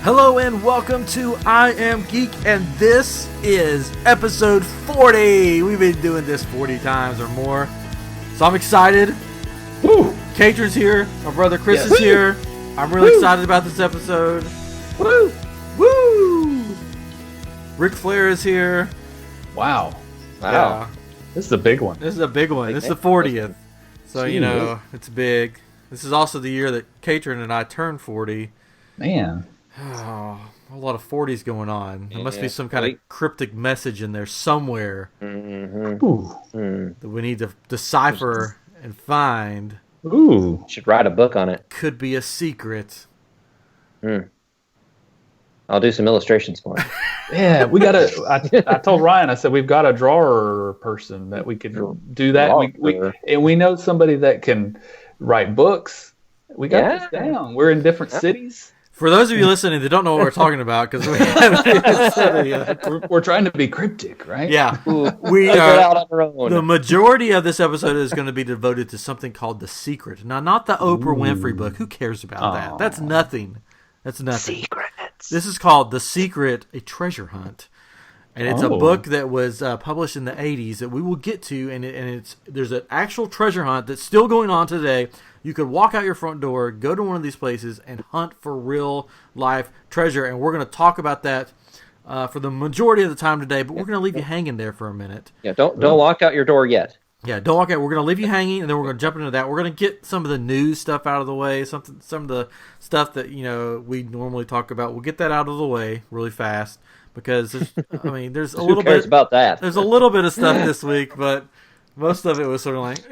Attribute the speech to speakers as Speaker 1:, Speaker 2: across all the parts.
Speaker 1: Hello and welcome to I Am Geek, and this is episode 40. We've been doing this 40 times or more, so I'm excited.
Speaker 2: Woo!
Speaker 1: Caitron's here. My brother Chris is here. I'm really excited about this episode.
Speaker 2: Woo!
Speaker 1: Woo! Ric Flair is here.
Speaker 2: Wow.
Speaker 1: Yeah.
Speaker 2: This is a big one.
Speaker 1: This is a big one. This is the 40th. So, you know, it's big. This is also the year that Caitron and I turned 40.
Speaker 2: Man.
Speaker 1: Oh, a lot of 40s going on. There must be some kind of cryptic message in there somewhere that we need to decipher and find.
Speaker 3: Ooh. Should write a book on it.
Speaker 1: Could be a secret.
Speaker 3: I'll do some illustrations for it.
Speaker 2: Yeah, we got to. I told Ryan, I said, we've got a drawer person that we could do that. We know somebody that can write books. We got this down. We're in different cities.
Speaker 1: For those of you listening that don't know what we're talking about, because
Speaker 2: we're trying to be cryptic, right?
Speaker 1: Yeah, we are. Out on our own. The majority of this episode is going to be devoted to something called The Secret. Now, not the Oprah Winfrey book. Who cares about that? That's nothing. That's nothing.
Speaker 3: Secrets.
Speaker 1: This is called The Secret: A Treasure Hunt, and it's a book that was published in the 80s that we will get to, and there's an actual treasure hunt that's still going on today. You could walk out your front door, go to one of these places, and hunt for real life treasure. And we're going to talk about that for the majority of the time today, but we're going to leave you hanging there for a minute.
Speaker 3: Yeah, don't lock out your door yet.
Speaker 1: Yeah, don't walk out. We're going to leave you hanging, and then we're going to jump into that. We're going to get some of the news stuff out of the way, some of the stuff that we normally talk about. We'll get that out of the way really fast because there's a little bit
Speaker 3: about that.
Speaker 1: There's a little bit of stuff this week, but most of it was sort of like,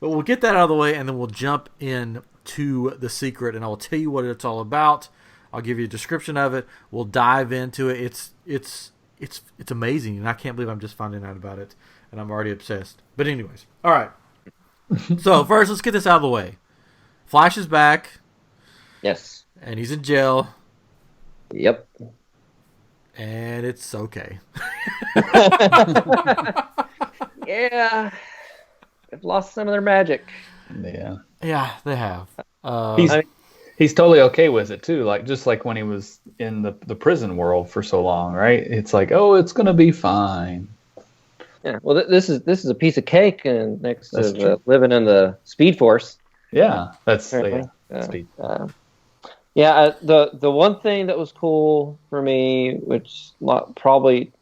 Speaker 1: But we'll get that out of the way, and then we'll jump into The Secret, and I will tell you what it's all about. I'll give you a description of it. We'll dive into it. It's amazing, and I can't believe I'm just finding out about it, and I'm already obsessed. But anyways, all right. So first, let's get this out of the way. Flash is back.
Speaker 3: Yes.
Speaker 1: And he's in jail.
Speaker 3: Yep.
Speaker 1: And it's okay.
Speaker 3: Yeah. They've lost some of their magic.
Speaker 2: Yeah.
Speaker 1: Yeah, they have.
Speaker 2: He's totally okay with it too. Just like when he was in the prison world for so long, right? It's like, oh, it's gonna be fine.
Speaker 3: Yeah. Well, this is a piece of cake, and next to living in the Speed Force.
Speaker 2: Yeah, that's Speed.
Speaker 3: The one thing that was cool for me, which probably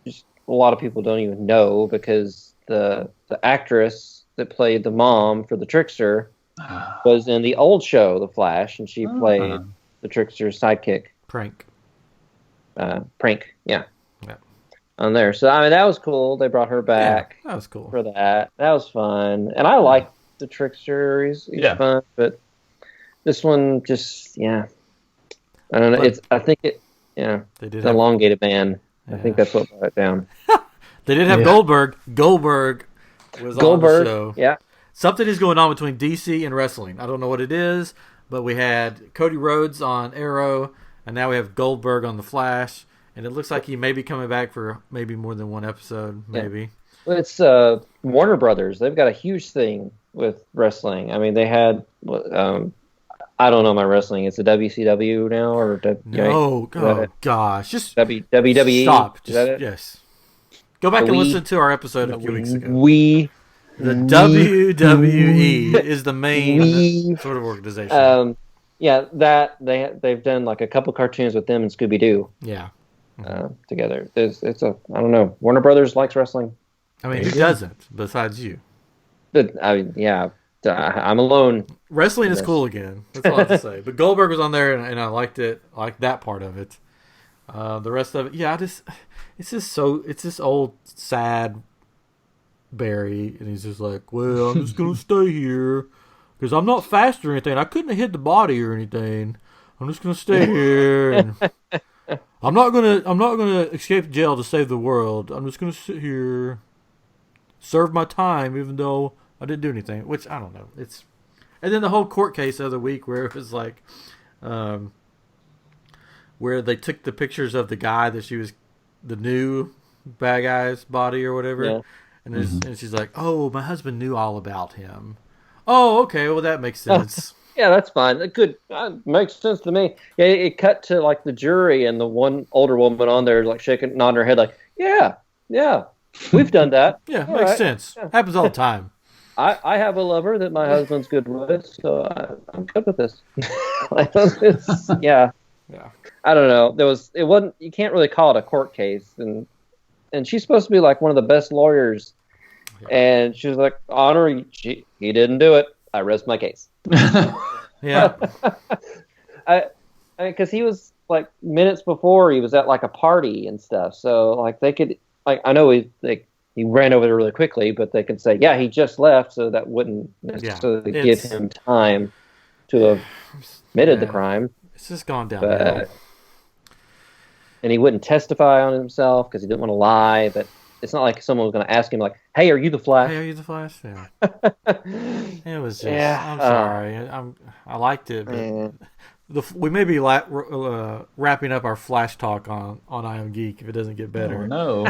Speaker 3: just a lot of people don't even know, because the actress that played the mom for the Trickster was in the old show, The Flash, and she played the Trickster's sidekick.
Speaker 1: Prank,
Speaker 3: yeah. On there. So, that was cool. They brought her back.
Speaker 1: Yeah, that was cool.
Speaker 3: For that. That was fun. And I like the Trickster. He's fun, but this one just, I don't know. They did elongated man. Yeah. I think that's what brought it down.
Speaker 1: They did have Goldberg. Goldberg was on the show.
Speaker 3: Yeah.
Speaker 1: Something is going on between DC and wrestling. I don't know what it is, but we had Cody Rhodes on Arrow, and now we have Goldberg on The Flash, and it looks like he may be coming back for maybe more than one episode, maybe.
Speaker 3: Yeah. Well, it's Warner Brothers. They've got a huge thing with wrestling. They had, I don't know my wrestling. It's a WCW now, or
Speaker 1: gosh, just
Speaker 3: WWE.
Speaker 1: Stop. Yes. Go back and listen to our episode a few weeks ago. The WWE is the main sort of organization.
Speaker 3: That they've done like a couple cartoons with them and Scooby Doo.
Speaker 1: Yeah.
Speaker 3: Together. I don't know. Warner Brothers likes wrestling.
Speaker 1: Who doesn't besides you?
Speaker 3: But I'm alone.
Speaker 1: Wrestling is cool again. That's all I have to say. But Goldberg was on there, and I liked it. I liked that part of it. The rest of it, it's this old sad Barry, and he's just like, well, I'm just gonna stay here because I'm not fast or anything. I couldn't have hit the body or anything. I'm just gonna stay here. And I'm not gonna escape jail to save the world. I'm just gonna sit here, serve my time, even though I didn't do anything. Which I don't know. And then the whole court case the other week where it was like, where they took the pictures of the guy that she was, the new bad guy's body or whatever. Yeah. And she's like, oh, my husband knew all about him. Oh, okay, well, that makes sense.
Speaker 3: Yeah, that's fine. Good. Makes sense to me. Yeah, it cut to like the jury and the one older woman on there like shaking, nodding her head like, yeah, we've done that.
Speaker 1: Yeah,
Speaker 3: All
Speaker 1: makes
Speaker 3: right.
Speaker 1: sense.
Speaker 3: Yeah.
Speaker 1: Happens all the time.
Speaker 3: I have a lover that my husband's good with, so I'm good with this. Yeah. I don't know. It wasn't. You can't really call it a court case, and she's supposed to be like one of the best lawyers, and she was like, "Honor, he didn't do it. I rest my case."
Speaker 1: Yeah.
Speaker 3: Because he was like minutes before he was at like a party and stuff, so like they could like I know he ran over there really quickly, but they could say, yeah, he just left, so that wouldn't necessarily give him time to have committed the crime.
Speaker 1: It's just gone downhill.
Speaker 3: And he wouldn't testify on himself because he didn't want to lie, but it's not like someone was going to ask him like, hey, are you the Flash?
Speaker 1: Hey, are you the Flash? Yeah. It was just, I'm sorry. I liked it, but we may be wrapping up our Flash talk on I Am Geek if it doesn't get better.
Speaker 2: Oh, no.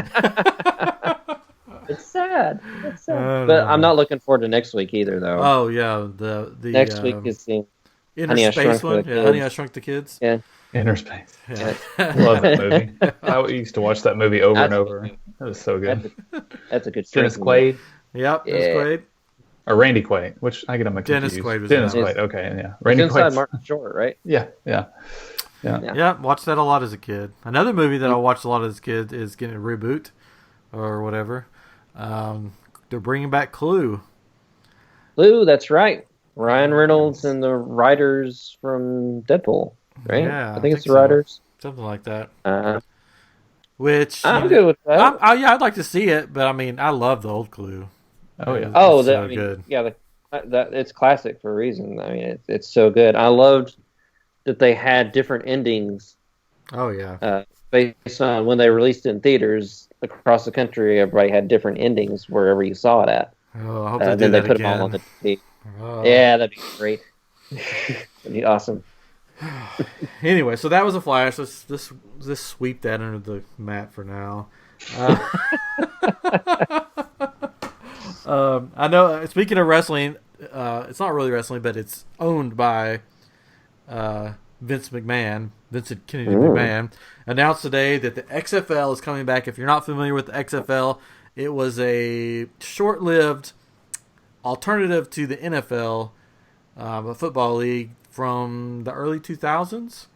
Speaker 3: It's sad. But I'm not looking forward to next week either, though.
Speaker 1: Oh, yeah. The
Speaker 3: next week is the
Speaker 1: Inner Space one. Yeah, Honey, I Shrunk the Kids.
Speaker 3: Yeah.
Speaker 2: Inner Space. Yeah. Love that movie. I used to watch that movie over and over. It was so good.
Speaker 3: That's a good
Speaker 2: Dennis Quaid.
Speaker 1: Yep, Dennis Quaid.
Speaker 2: Or Randy Quaid, which I get him confused.
Speaker 1: Dennis Quaid was
Speaker 2: Dennis Quaid, okay, yeah. Randy
Speaker 3: Quaid. Martin Short, right?
Speaker 2: Yeah.
Speaker 1: Watched that a lot as a kid. Another movie that I watched a lot as a kid is getting a reboot or whatever. They're bringing back Clue.
Speaker 3: Clue, that's right. Ryan Reynolds and the writers from Deadpool, right?
Speaker 1: Yeah,
Speaker 3: I think it's the writers.
Speaker 1: Something like that. Which
Speaker 3: I'm good with that.
Speaker 1: I'd like to see it, but I mean, I love the old Clue.
Speaker 2: Oh yeah.
Speaker 1: Good.
Speaker 3: Yeah, it's classic for a reason. I mean, it's so good. I loved that they had different endings.
Speaker 1: Oh yeah.
Speaker 3: Based on when they released it in theaters across the country, everybody had different endings wherever you saw it at.
Speaker 1: Oh, I hope they do that
Speaker 3: put
Speaker 1: again.
Speaker 3: them all on the TV. Oh. Yeah, that'd be great. That'd be awesome.
Speaker 1: Anyway, so that was a Flash. Let's sweep that under the mat for now. I know. Speaking of wrestling, it's not really wrestling, but it's owned by Vincent Kennedy McMahon. Announced today that the XFL is coming back. If you're not familiar with the XFL, it was a short-lived alternative to the NFL, a football league from the early 2000s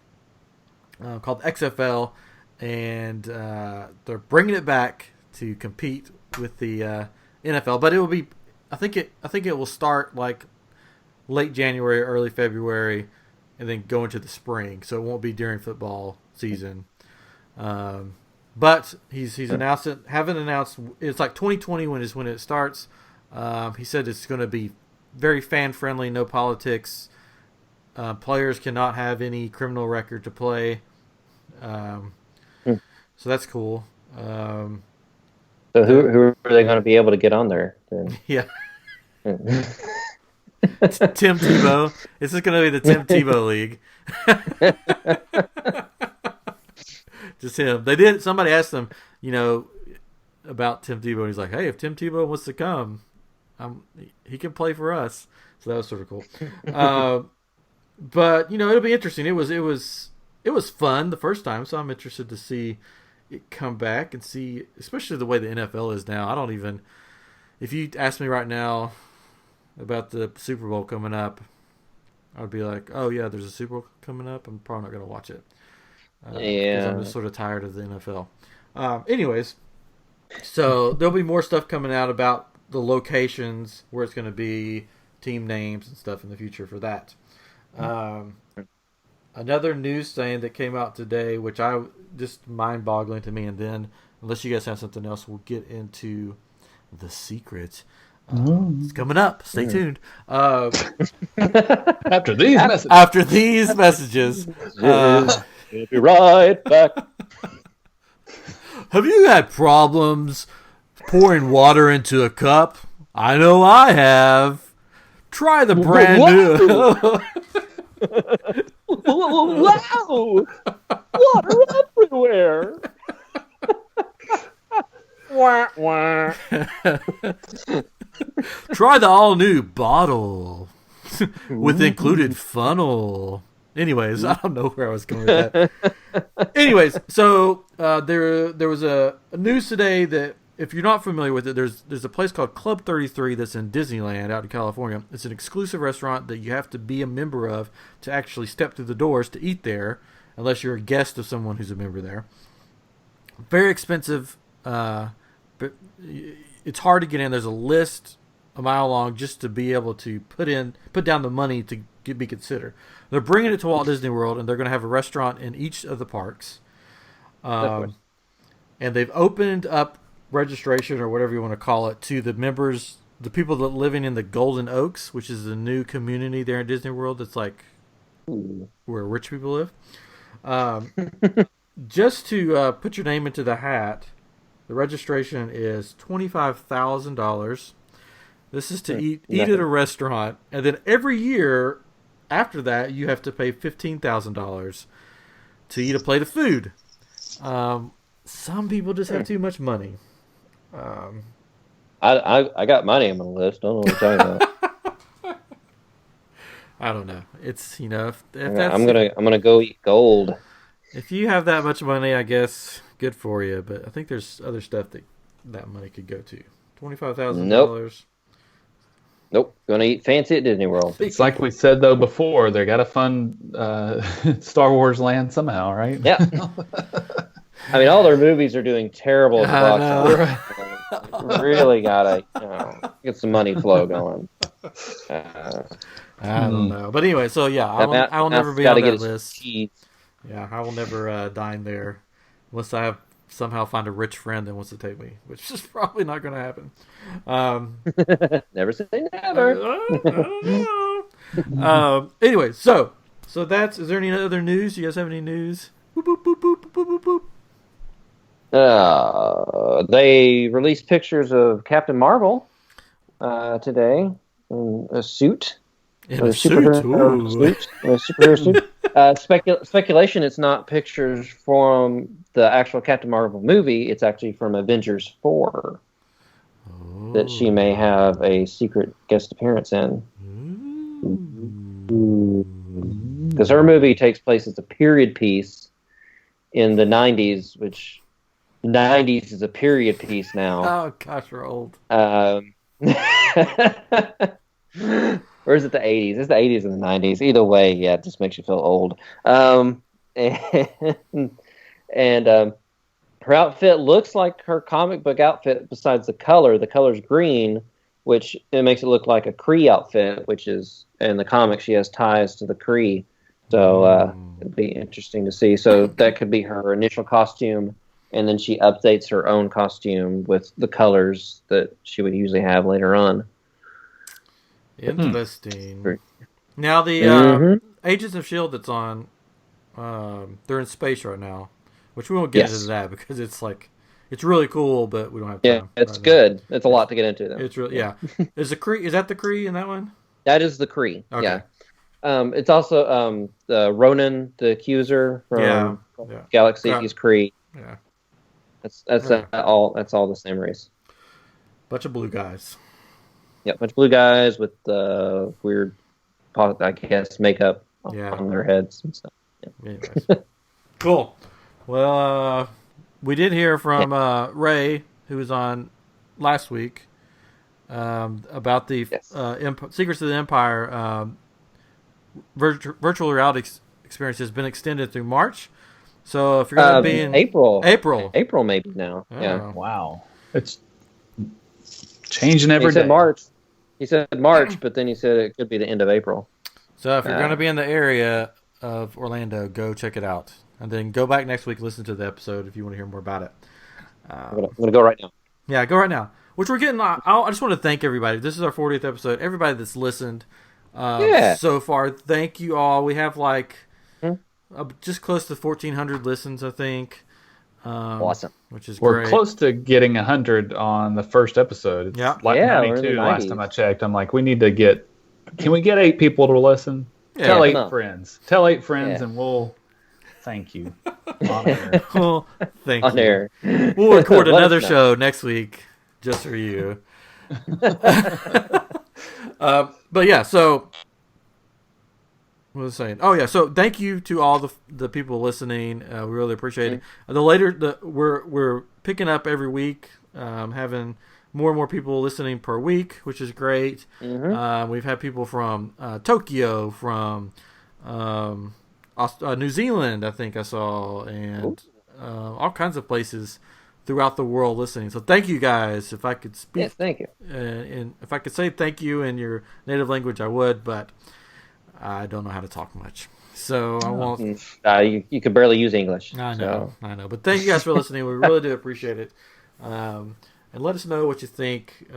Speaker 1: called XFL, and they're bringing it back to compete with the NFL. But it will be, I think it will start like late January, early February, and then go into the spring. So it won't be during football season. But he's announced it. Haven't announced. It's like 2020 when it starts. He said it's going to be very fan friendly, no politics. Players cannot have any criminal record to play. So that's cool.
Speaker 3: So who are they going to be able to get on there then?
Speaker 1: Yeah. Tim Tebow. This is going to be the Tim Tebow League. Just him. Somebody asked him, about Tim Tebow, and he's like, hey, if Tim Tebow wants to come, he can play for us. So that was sort of cool. But it'll be interesting. It was fun the first time, so I'm interested to see it come back and see, especially the way the NFL is now. If you ask me right now about the Super Bowl coming up, I'd be like, oh yeah, there's a Super Bowl coming up. I'm probably not going to watch it. Because I'm just sort of tired of the NFL. Anyways, so there'll be more stuff coming out about the locations where it's going to be, team names and stuff in the future for that. Another news thing that came out today, which I just mind-boggling to me, and then unless you guys have something else, we'll get into the secret. It's coming up. Stay tuned.
Speaker 2: After these messages.
Speaker 3: We'll be right back.
Speaker 1: Have you had problems pouring water into a cup? I know I have. Try the brand new.
Speaker 3: Wow! Water everywhere. Wah, wah.
Speaker 1: Try the all-new bottle. with included funnel. Anyways, I don't know where I was going with that. Anyways, so there was a news today that if you're not familiar with it, there's a place called Club 33 that's in Disneyland out in California. It's an exclusive restaurant that you have to be a member of to actually step through the doors to eat there, unless you're a guest of someone who's a member there. Very expensive, but it's hard to get in. There's a list a mile long just to be able to put down the money to be considered. They're bringing it to Walt Disney World, and they're going to have a restaurant in each of the parks. And they've opened up registration, or whatever you want to call it, to the members, the people that living in the Golden Oaks, which is a new community there in Disney World. That's like where rich people live. Just to put your name into the hat, the registration is $25,000. This is to eat at a restaurant, and then every year after that, you have to pay $15,000 to eat a plate of food. Some people just have too much money.
Speaker 3: I got my name on the list. I don't know what you're talking about.
Speaker 1: I don't know. It's if
Speaker 3: I'm gonna go eat gold.
Speaker 1: If you have that much money, I guess good for you. But I think there's other stuff that money could go to. $25,000.
Speaker 3: Nope. Gonna eat fancy at Disney World.
Speaker 2: It's like we said though before. They got to fund Star Wars Land somehow, right?
Speaker 3: Yeah. I mean, all their movies are doing terrible at the box office. Really gotta get some money flow going.
Speaker 1: I don't know, but anyway, so yeah, I will never be on that list. Yeah, I will never dine there unless I somehow find a rich friend that wants to take me, which is probably not going to happen.
Speaker 3: Never say never.
Speaker 1: I don't know. Anyway, so that's. Is there any other news? You guys have any news? Boop, boop, boop, boop, boop, boop, boop.
Speaker 3: They released pictures of Captain Marvel today in a suit.
Speaker 1: In a superhero
Speaker 3: suit. Speculation, it's not pictures from the actual Captain Marvel movie. It's actually from Avengers 4 that she may have a secret guest appearance in. Because her movie takes place as a period piece in the 90s, which 90s is a period piece now.
Speaker 1: Oh, gosh, we're old.
Speaker 3: Or is it the 80s? It's the 80s and the 90s. Either way, yeah, it just makes you feel old. And her outfit looks like her comic book outfit besides the color. The color's green, which it makes it look like a Kree outfit, which is, in the comic, she has ties to the Kree. So it'd be interesting to see. So that could be her initial costume, and then she updates her own costume with the colors that she would usually have later on.
Speaker 1: Interesting. Now the Agents of S.H.I.E.L.D. that's on, they're in space right now, which we won't get into that because it's really cool, but we don't have time.
Speaker 3: Yeah, it's good. It's a lot to get into though.
Speaker 1: It's really Is that the Kree in that one?
Speaker 3: That is the Kree. Okay.
Speaker 1: Yeah.
Speaker 3: It's also the Ronan, the Accuser from Galaxy's Kree.
Speaker 1: Yeah.
Speaker 3: That's all the same race.
Speaker 1: Bunch of blue guys.
Speaker 3: Yeah, bunch of blue guys with weird, I guess, makeup on their heads and stuff. Yeah.
Speaker 1: Anyways. Cool. Well, we did hear from Ray, who was on last week, about the Secrets of the Empire virtual reality experience has been extended through March. So if you're going to be in
Speaker 3: April maybe now.
Speaker 1: Oh.
Speaker 3: Yeah.
Speaker 2: Wow. It's changing every day.
Speaker 3: He said March, but then he said it could be the end of April.
Speaker 1: So if you're going to be in the area of Orlando, go check it out. And then go back next week, listen to the episode if you want to hear more about it.
Speaker 3: I'm going to go right now.
Speaker 1: Yeah, go right now. Which we're getting. I just want to thank everybody. This is our 40th episode. Everybody that's listened so far, thank you all. We have just close to 1,400 listens, I think.
Speaker 3: Awesome.
Speaker 1: Which is
Speaker 2: We're
Speaker 1: great.
Speaker 2: close to getting 100 on the first episode. It's like 92 last time I checked. I'm like, can we get 8 people to listen? Yeah, Tell 8 friends. Tell 8 friends and we'll thank you. On air.
Speaker 1: Well, thank you.
Speaker 3: On air.
Speaker 1: We'll record another show next week just for you. But yeah, so What was I saying? Oh yeah. So thank you to all the people listening. We really appreciate it. We're picking up every week, having more and more people listening per week, which is great. We've had people from Tokyo, from New Zealand, I think I saw, and all kinds of places throughout the world listening. So thank you guys. If I could speak,
Speaker 3: thank you.
Speaker 1: And if I could say thank you in your native language, I would, but I don't know how to talk much, so I won't.
Speaker 3: You could barely use English.
Speaker 1: I know. But thank you guys for listening. We really do appreciate it. And let us know what you think.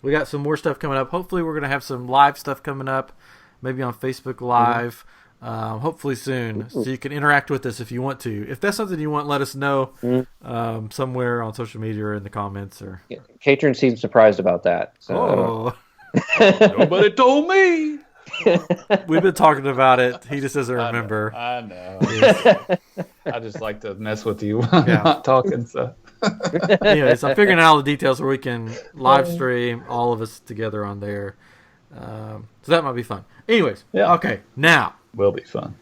Speaker 1: We got some more stuff coming up. Hopefully, we're going to have some live stuff coming up, maybe on Facebook Live. Hopefully soon, so you can interact with us if you want to. If that's something you want, let us know somewhere on social media or in the comments. Or
Speaker 3: Katrin seemed surprised about that. So.
Speaker 2: Nobody told me.
Speaker 1: We've been talking about it. He just doesn't remember.
Speaker 2: I know. I just like to mess with you when I'm not talking. So,
Speaker 1: anyways, I'm figuring out all the details where we can live stream all of us together on there. So that might be fun. Anyways, okay, now
Speaker 2: will be fun.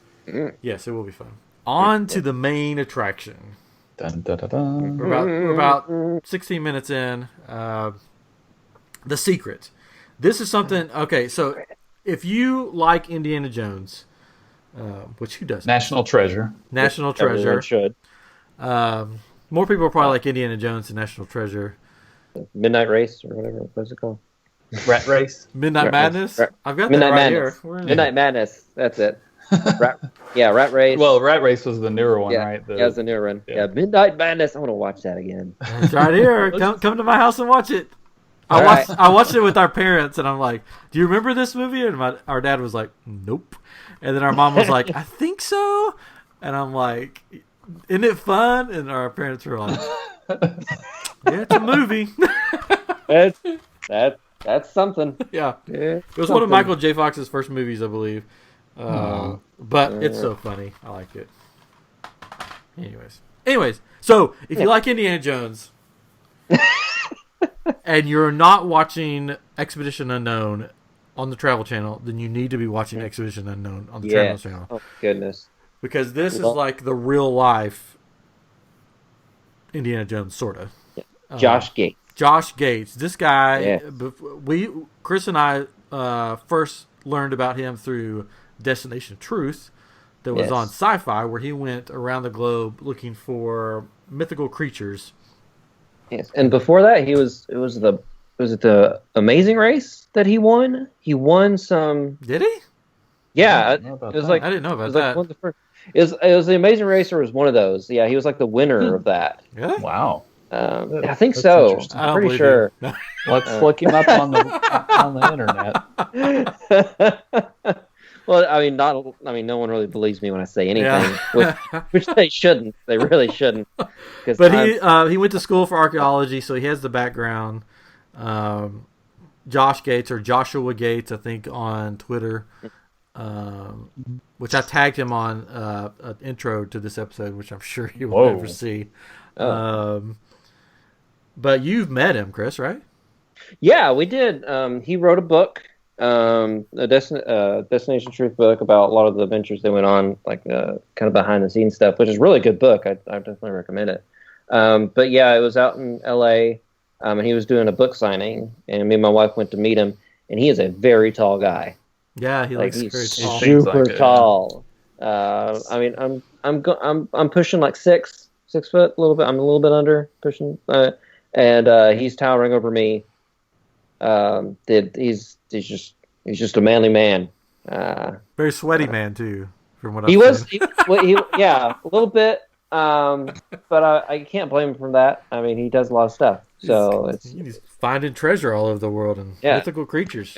Speaker 1: Yes, it will be fun. On to the main attraction.
Speaker 2: Dun, dun, dun, dun.
Speaker 1: We're about 16 minutes in. The Secret. This is something. Okay, so if you like Indiana Jones, which who doesn't?
Speaker 2: National Treasure.
Speaker 1: National Treasure.
Speaker 3: Everyone should.
Speaker 1: More people are probably like Indiana Jones and National Treasure.
Speaker 3: Midnight Race or whatever. What's it called?
Speaker 2: Rat Race.
Speaker 1: Midnight Madness. I've got
Speaker 3: Midnight
Speaker 1: that right
Speaker 3: Madness.
Speaker 1: here.
Speaker 3: Midnight Madness. That's it. Rat Race.
Speaker 2: Well, Rat Race was the newer one, right?
Speaker 3: Yeah, it's the newer one. Yeah, Midnight Madness. I want to watch that again.
Speaker 1: It's right here. Come to my house and watch it. I watched it with our parents, and I'm like, "Do you remember this movie?" And our dad was like, "Nope." And then our mom was like, "I think so." And I'm like, "Isn't it fun?" And our parents were like, "Yeah, it's a movie."
Speaker 3: That's something.
Speaker 1: Yeah. It was one of Michael J. Fox's first movies, I believe. But it's so funny. I like it. Anyways, so if you like Indiana Jones and you're not watching Expedition Unknown on the Travel Channel, then you need to be watching Expedition Unknown on the Travel Channel.
Speaker 3: Oh, goodness.
Speaker 1: Because this is like the real life Indiana Jones, sort of.
Speaker 3: Josh Gates.
Speaker 1: Josh Gates. This guy, Chris and I first learned about him through Destination Truth that was on Sci-Fi, where he went around the globe looking for mythical creatures.
Speaker 3: Yes, and before that, was it the Amazing Race that he won? He won some.
Speaker 1: Did he?
Speaker 3: Yeah, it was like
Speaker 1: I didn't know about that.
Speaker 3: Like it was the Amazing Race, or was one of those? Yeah, he was like the winner of that.
Speaker 1: Really?
Speaker 2: Wow.
Speaker 3: I think so. I'm pretty sure.
Speaker 2: Let's look him up on the internet.
Speaker 3: Well, no one really believes me when I say anything, which they shouldn't. They really shouldn't.
Speaker 1: But he went to school for archaeology, so he has the background. Josh Gates, or Joshua Gates, I think, on Twitter, which I tagged him on an intro to this episode, which I'm sure he will never see. But you've met him, Chris, right?
Speaker 3: Yeah, we did. He wrote a book, a Destination Truth book about a lot of the adventures they went on, like kind of behind the scenes stuff, which is a really good book. I definitely recommend it. But yeah, it was out in L.A., and he was doing a book signing, and me and my wife went to meet him, and he is a very tall guy.
Speaker 1: Yeah, he's very tall.
Speaker 3: Super tall. I'm pushing like 6 foot, a little bit. I'm a little bit under pushing, and he's towering over me. He's just a manly man.
Speaker 1: Very sweaty man too, from what
Speaker 3: he
Speaker 1: I've
Speaker 3: was.
Speaker 1: seen.
Speaker 3: A little bit. But I can't blame him for that. I mean, he does a lot of stuff. So
Speaker 1: he's finding treasure all over the world and mythical creatures.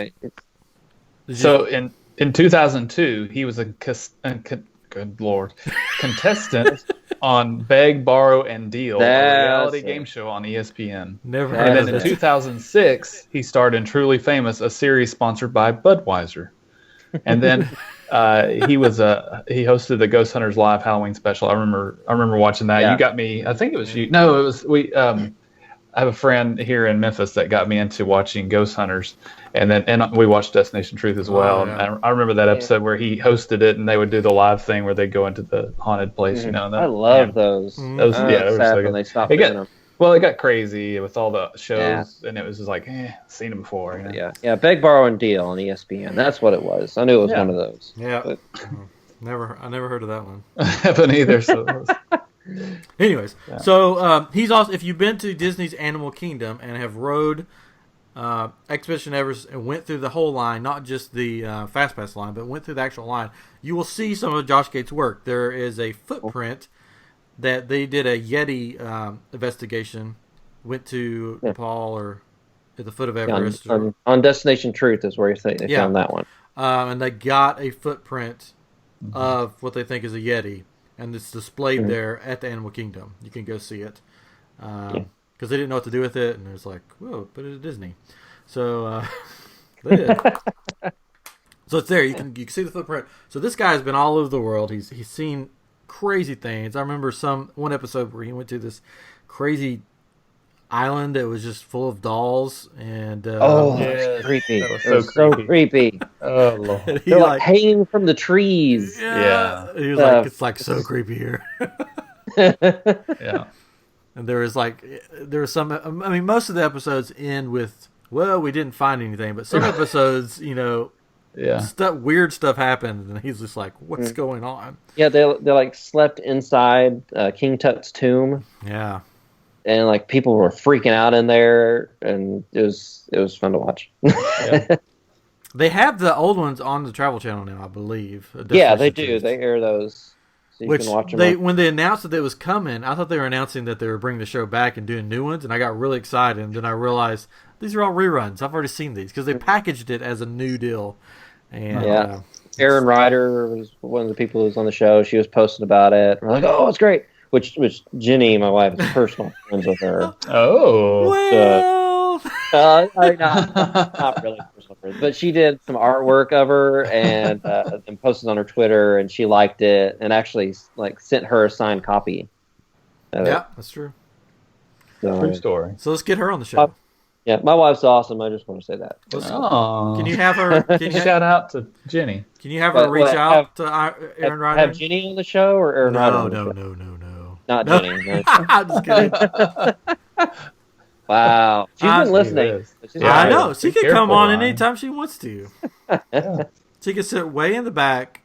Speaker 2: So in 2002, he was a good Lord contestant on Beg, Borrow, and Deal, a reality game show on ESPN.
Speaker 1: Never.
Speaker 2: And then in 2006, he starred in Truly Famous, a series sponsored by Budweiser. And then he hosted the Ghost Hunters Live Halloween special. I remember watching that. You got me. I think it was you. No, it was we. I have a friend here in Memphis that got me into watching Ghost Hunters, and we watched Destination Truth as well.
Speaker 1: Yeah.
Speaker 2: And I remember that episode where he hosted it, and they would do the live thing where they go into the haunted place. You know,
Speaker 3: I love those.
Speaker 2: Those they were so
Speaker 3: when
Speaker 2: good.
Speaker 3: they stopped doing them.
Speaker 2: Well, it got crazy with all the shows, and it was just like, seen them before. You know?
Speaker 3: Yeah. Beg, Borrow, and Deal on ESPN. That's what it was. I knew it was one of those.
Speaker 1: Yeah.
Speaker 3: But...
Speaker 1: I never heard of that one.
Speaker 2: I haven't either. So.
Speaker 1: Anyways, so he's also, if you've been to Disney's Animal Kingdom and have rode Expedition Everest and went through the whole line, not just the Fast Pass line, but went through the actual line, you will see some of Josh Gates' work. There is a footprint that they did a Yeti investigation, went to Nepal or at the foot of Everest.
Speaker 3: On Destination Truth is where they found that one.
Speaker 1: And they got a footprint of what they think is a Yeti. And it's displayed there at the Animal Kingdom. You can go see it. Because they didn't know what to do with it. And it was like, whoa, put it at Disney. So they did. So it's there. You can see the footprint. So this guy has been all over the world. He's seen crazy things. I remember one episode where he went to this crazy island that was just full of dolls. And
Speaker 3: that's creepy.
Speaker 2: That was so creepy.
Speaker 3: Oh, Lord. They're like hanging from the trees.
Speaker 1: Yeah. He was like, it's like so creepy here.
Speaker 2: Yeah.
Speaker 1: And there was some, I mean, most of the episodes end with, well, we didn't find anything, but some episodes, weird stuff happened, and he's just like, what's going on?
Speaker 3: Yeah, they like slept inside King Tut's tomb.
Speaker 1: Yeah.
Speaker 3: And like people were freaking out in there, and it was fun to watch.
Speaker 2: Yeah.
Speaker 1: They have the old ones on the Travel Channel now, I believe.
Speaker 3: Yeah, they do. They air those, so you can watch them.
Speaker 1: When they announced that it was coming, I thought they were announcing that they were bringing the show back and doing new ones, and I got really excited. And then I realized these are all reruns. I've already seen these because they packaged it as a new deal. And
Speaker 3: Erin Ryder was one of the people who was on the show. She was posting about it. We're like, oh, it's great. Which Jenny, my wife, is personal friends with her.
Speaker 2: Oh,
Speaker 1: well,
Speaker 3: not really personal friends, but she did some artwork of her and posted on her Twitter, and she liked it, and actually like sent her a signed copy.
Speaker 1: That's true.
Speaker 2: True story.
Speaker 1: So let's get her on the show.
Speaker 3: My wife's awesome. I just want to say that.
Speaker 1: Can you have her?
Speaker 2: Shout out to Jenny.
Speaker 1: Can you have her reach out to Erin Ryder?
Speaker 3: Have Jenny on the show or Erin Ryder?
Speaker 1: No.
Speaker 3: Not Jenny. No.
Speaker 1: I'm just kidding.
Speaker 3: Wow. She's been listening.
Speaker 1: I know. She can come on anytime she wants to. She can sit way in the back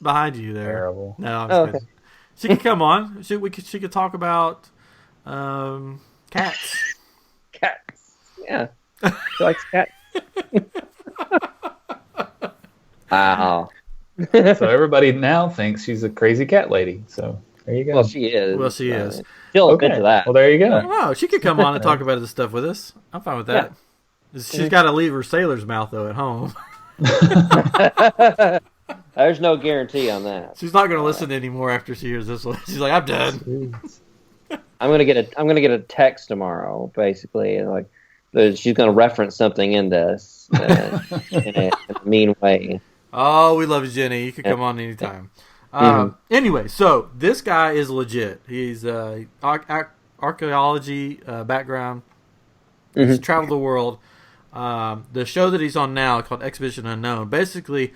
Speaker 1: behind you there.
Speaker 2: Terrible.
Speaker 1: No, I'm just kidding. She can come on. She could talk about cats.
Speaker 3: Cats. Yeah. She likes cats. Wow.
Speaker 2: So everybody now thinks she's a crazy cat lady. So there you go.
Speaker 3: Well, she is. She'll admit to that.
Speaker 2: Well, there you go.
Speaker 1: No, she could come on and talk about this stuff with us. I'm fine with that. Yeah. She's got to leave her sailor's mouth, though, at home.
Speaker 3: There's no guarantee on that.
Speaker 1: She's not going to listen anymore after she hears this one. She's like, I'm done.
Speaker 3: I'm gonna get a text tomorrow, basically, like she's gonna reference something in this in a mean way.
Speaker 1: Oh, we love you, Jenny. You can come on anytime. Anyway, so this guy is legit. He's archaeology background. He's traveled the world. The show that he's on now called Expedition Unknown. Basically,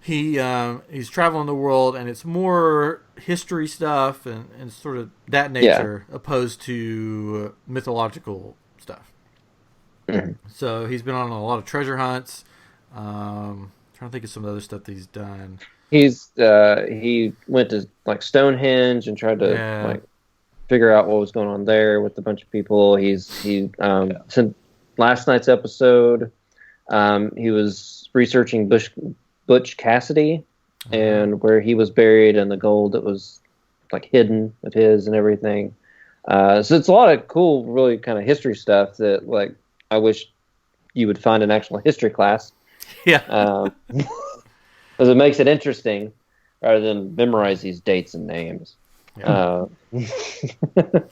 Speaker 1: he's traveling the world, and it's more history stuff and sort of that nature opposed to mythological stuff. So he's been on a lot of treasure hunts. Trying to think of some other stuff that he's done.
Speaker 3: He went to like Stonehenge and tried to like figure out what was going on there with a bunch of people. Since last night's episode, he was researching Butch Cassidy and where he was buried and the gold that was like hidden of his and everything. So it's a lot of cool, really kind of history stuff that like I wish you would find an actual history class.
Speaker 1: Yeah.
Speaker 3: Because it makes it interesting rather than memorize these dates and names.
Speaker 1: Yeah.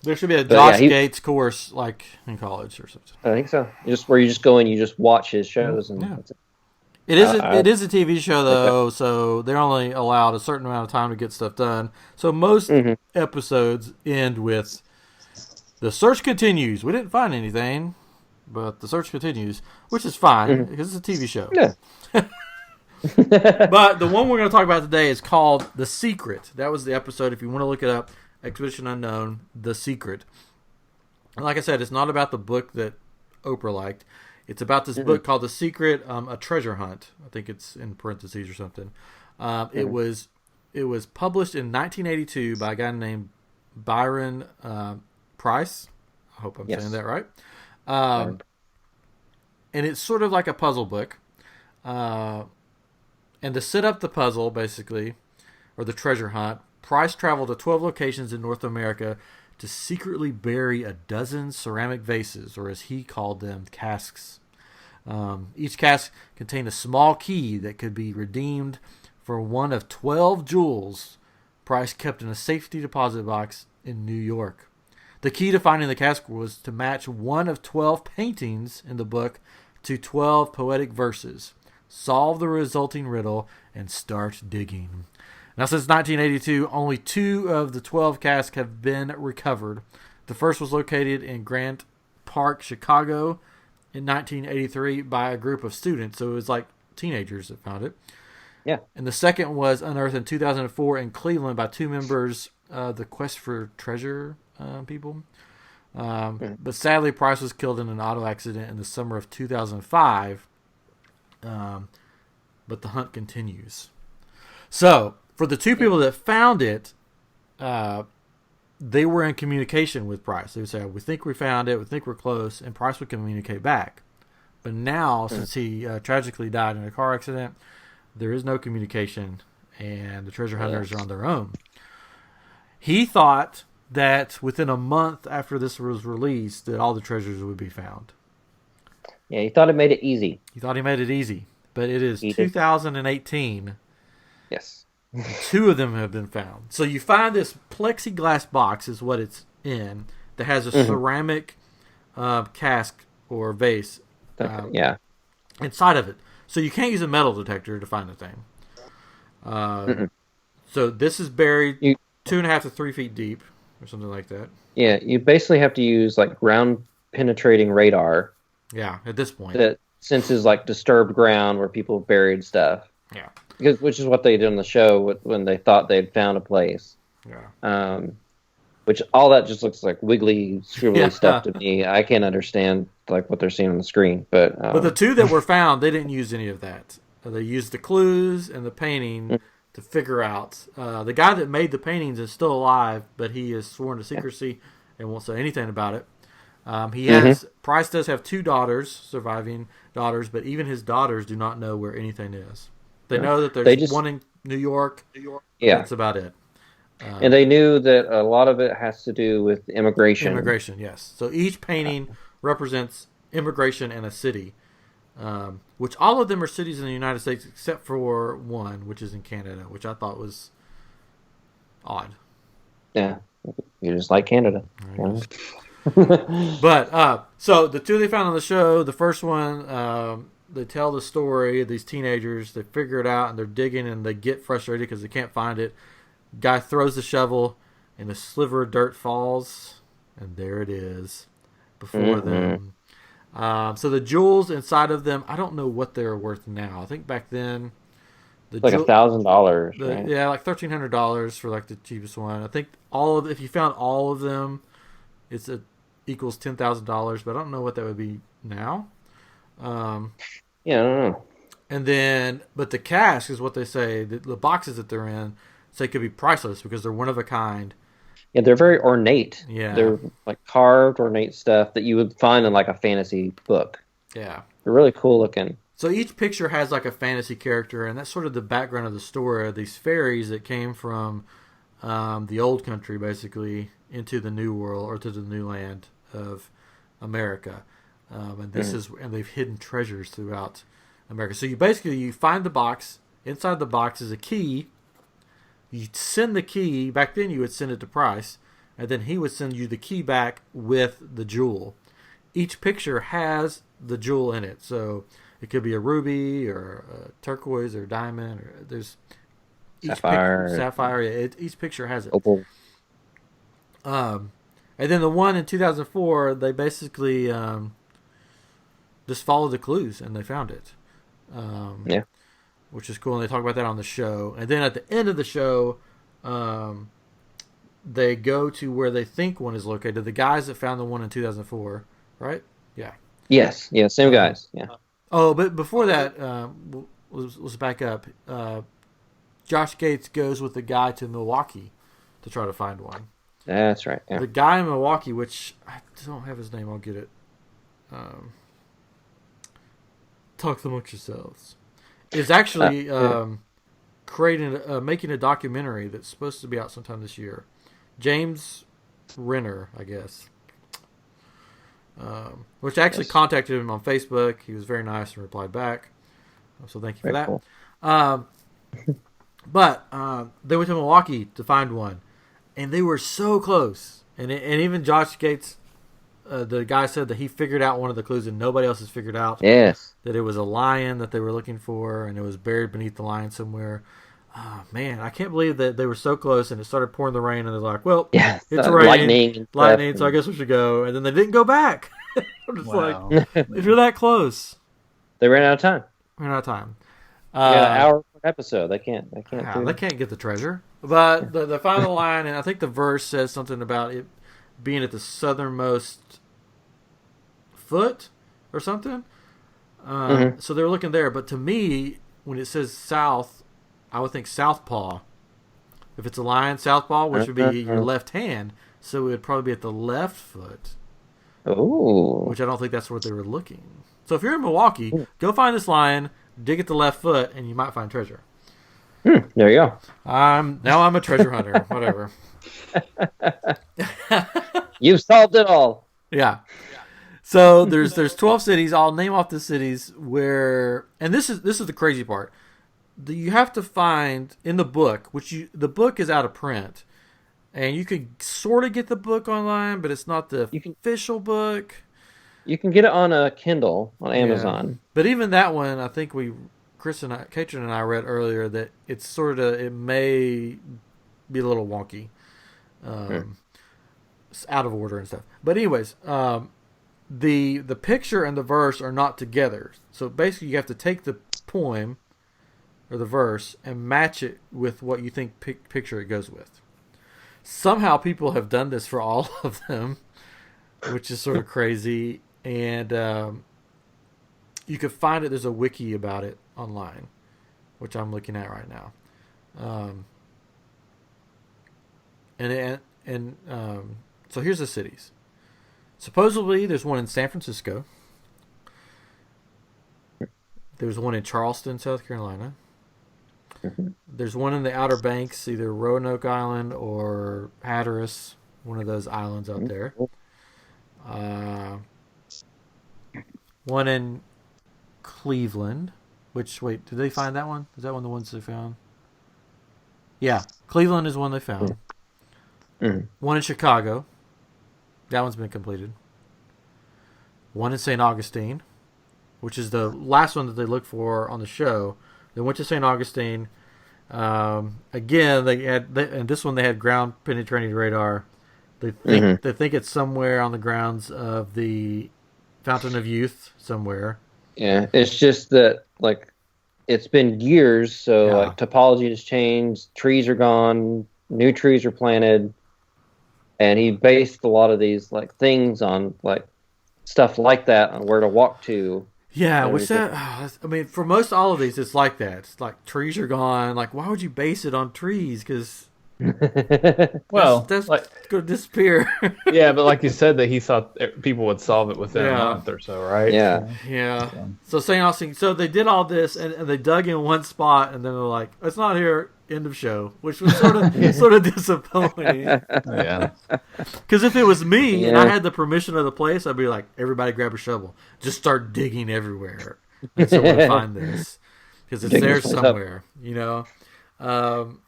Speaker 1: There should be a Josh Gates course like in college or something.
Speaker 3: I think so. Where you just go and you just watch his shows and that's it.
Speaker 1: It is a TV show though, so they're only allowed a certain amount of time to get stuff done. So most episodes end with The search continues. We didn't find anything, but the search continues, which is fine because it's a TV show.
Speaker 3: Yeah.
Speaker 1: But the one we're going to talk about today is called The Secret. That was the episode. If you want to look it up, Expedition Unknown, The Secret. And like I said, it's not about the book that Oprah liked. It's about this book called The Secret, a treasure hunt. I think it's in parentheses or something. It was published in 1982 by a guy named Byron Preiss. I hope I'm saying that right. And it's sort of like a puzzle book. And to set up the puzzle, basically, or the treasure hunt, Preiss traveled to 12 locations in North America to secretly bury a dozen ceramic vases, or as he called them, casks. Each cask contained a small key that could be redeemed for one of 12 jewels Preiss kept in a safety deposit box in New York. The key to finding the cask was to match one of 12 paintings in the book to 12 poetic verses, solve the resulting riddle, and start digging. Now, since 1982, only 2 of the 12 casks have been recovered. The first was located in Grant Park, Chicago in 1983 by a group of students, so it was like teenagers that found it.
Speaker 3: Yeah.
Speaker 1: And the second was unearthed in 2004 in Cleveland by 2 members of the Quest for Treasure people. But sadly, Preiss was killed in an auto accident in the summer of 2005. But the hunt continues. So, for the 2 people that found it, they were in communication with Preiss. They would say, we think we found it, we think we're close, and Preiss would communicate back. But now, since he tragically died in a car accident, there is no communication, and the treasure hunters are on their own. He thought that within a month after this was released, that all the treasures would be found.
Speaker 3: Yeah, he thought it made it easy.
Speaker 1: He thought he made it easy. But it is 2018.
Speaker 3: Yes.
Speaker 1: 2 of them have been found. So you find this plexiglass box is what it's in that has a ceramic cask or vase inside of it. So you can't use a metal detector to find the thing. So this is buried 2.5 to 3 feet deep or something like that.
Speaker 3: Yeah, you basically have to use like ground penetrating radar.
Speaker 1: Yeah, at this point.
Speaker 3: That senses like disturbed ground where people buried stuff.
Speaker 1: Yeah.
Speaker 3: Which is what they did on the show when they thought they'd found a place.
Speaker 1: Yeah.
Speaker 3: Which all that just looks like wiggly, scribbly stuff to me. I can't understand like what they're seeing on the screen. But
Speaker 1: the 2 that were found, they didn't use any of that. They used the clues and the painting to figure out. The guy that made the paintings is still alive, but he is sworn to secrecy and won't say anything about it. Preiss does have 2 daughters, surviving daughters, but even his daughters do not know where anything is. They know that there's one in New York. Yeah. That's about it.
Speaker 3: And they knew that a lot of it has to do with immigration.
Speaker 1: Immigration, yes. So each painting represents immigration and a city, which all of them are cities in the United States except for one, which is in Canada, which I thought was odd.
Speaker 3: Yeah, you just like Canada.
Speaker 1: But so the 2 they found on the show, the first one, they tell the story of these teenagers. They figure it out and they're digging and they get frustrated because they can't find it. Guy throws the shovel and a sliver of dirt falls, and there it is before them. So the jewels inside of them, I don't know what they're worth now. I think back then,
Speaker 3: like $1,000. Right?
Speaker 1: Yeah, like $1,300 for like the cheapest one. I think if you found all of them, it's equals $10,000, but I don't know what that would be now.
Speaker 3: Yeah, I don't know.
Speaker 1: And then, but the cask is what they say. The boxes that they're in say could be priceless because they're one of a kind.
Speaker 3: Yeah, they're very ornate.
Speaker 1: Yeah,
Speaker 3: they're like carved, ornate stuff that you would find in like a fantasy book.
Speaker 1: Yeah,
Speaker 3: they're really cool looking.
Speaker 1: So each picture has like a fantasy character, and that's sort of the background of the story. These fairies that came from the old country, basically, into the new world or to the new land of America. And they've hidden treasures throughout America. So you find the box. Inside the box is a key. You send the key. Back then you would send it to Preiss, and then he would send you the key back with the jewel. Each picture has the jewel in it. So it could be a ruby or a turquoise or diamond. Or there's
Speaker 3: sapphire.
Speaker 1: Sapphire. Each picture has it.
Speaker 3: Opal.
Speaker 1: And then the one in 2004, they basically just followed the clues and they found it.
Speaker 3: Yeah.
Speaker 1: Which is cool. And they talk about that on the show. And then at the end of the show, they go to where they think one is located. The guys that found the one in 2004, right? Yeah.
Speaker 3: Yes. Yeah. Same guys. Yeah.
Speaker 1: Oh, but before that, let's back up. Josh Gates goes with the guy to Milwaukee to try to find one.
Speaker 3: That's right. Yeah.
Speaker 1: The guy in Milwaukee, which I don't have his name, I'll get it. Talk amongst yourselves. Is actually making a documentary that's supposed to be out sometime this year. James Renner, I guess. Which I actually contacted him on Facebook. He was very nice and replied back. So thank you for that.
Speaker 3: Cool.
Speaker 1: But they went to Milwaukee to find one, and they were so close. And even Josh Gates, the guy, said that he figured out one of the clues and nobody else has figured out.
Speaker 3: Yes.
Speaker 1: That it was a lion that they were looking for, and it was buried beneath the lion somewhere. Oh, man, I can't believe that they were so close, and it started pouring the rain, and they're like, well, it's raining, lightning, so I guess we should go. And then they didn't go back. I'm just like, if you're that close.
Speaker 3: They ran out of time.
Speaker 1: Ran out of time.
Speaker 3: An hour per episode. They can't
Speaker 1: get the treasure. But the final line, and I think the verse says something about it being at the southernmost foot or something. So they were looking there. But to me, when it says south, I would think southpaw. If it's a lion, southpaw, which would be your left hand, so it would probably be at the left foot.
Speaker 3: Oh.
Speaker 1: Which I don't think that's where they were looking. So if you're in Milwaukee, go find this lion, dig at the left foot, and you might find treasure.
Speaker 3: There you go.
Speaker 1: Now I'm a treasure hunter. Whatever.
Speaker 3: You've solved it all.
Speaker 1: Yeah. So there's 12 cities. I'll name off the cities where, and this is the crazy part. You have to find in the book, the book is out of print, and you could sort of get the book online, but it's not the official book.
Speaker 3: You can get it on a Kindle on Amazon.
Speaker 1: Yeah. But even that one, I think Katrin and I read earlier that it may be a little wonky, it's out of order and stuff. But anyways, the picture and the verse are not together. So basically, you have to take the poem or the verse and match it with what you think picture it goes with. Somehow people have done this for all of them, which is sort of crazy. And you can find it. There's a wiki about it online, which I'm looking at right now. So here's the cities. Supposedly, there's one in San Francisco. There's one in Charleston, South Carolina. There's one in the Outer Banks, either Roanoke Island or Hatteras, one of those islands out there. One in Cleveland, did they find that one? Is that one of the ones they found? Yeah, Cleveland is one they found. One in Chicago. That one's been completed. One in St. Augustine, which is the last one that they looked for on the show. They went to St. Augustine. Again, and this one they had ground penetrating radar. They think it's somewhere on the grounds of the Fountain of Youth somewhere.
Speaker 3: Yeah, it's just that it's been years, so topology has changed. Trees are gone. New trees are planted, and he based a lot of these things on stuff like that on where to walk to.
Speaker 1: Yeah, for most all of these, it's like that. It's like trees are gone. Why would you base it on trees? Because that's going to disappear.
Speaker 2: Yeah, but like you said, that he thought people would solve it within a month or so, right?
Speaker 1: Yeah. So St. Augustine. So they did all this, and they dug in one spot, and then they're like, "It's not here." End of show, which was sort of disappointing.
Speaker 2: Yeah.
Speaker 1: Because if it was me and I had the permission of the place, I'd be like, everybody grab a shovel, just start digging everywhere, and someone would find this because it's there somewhere, And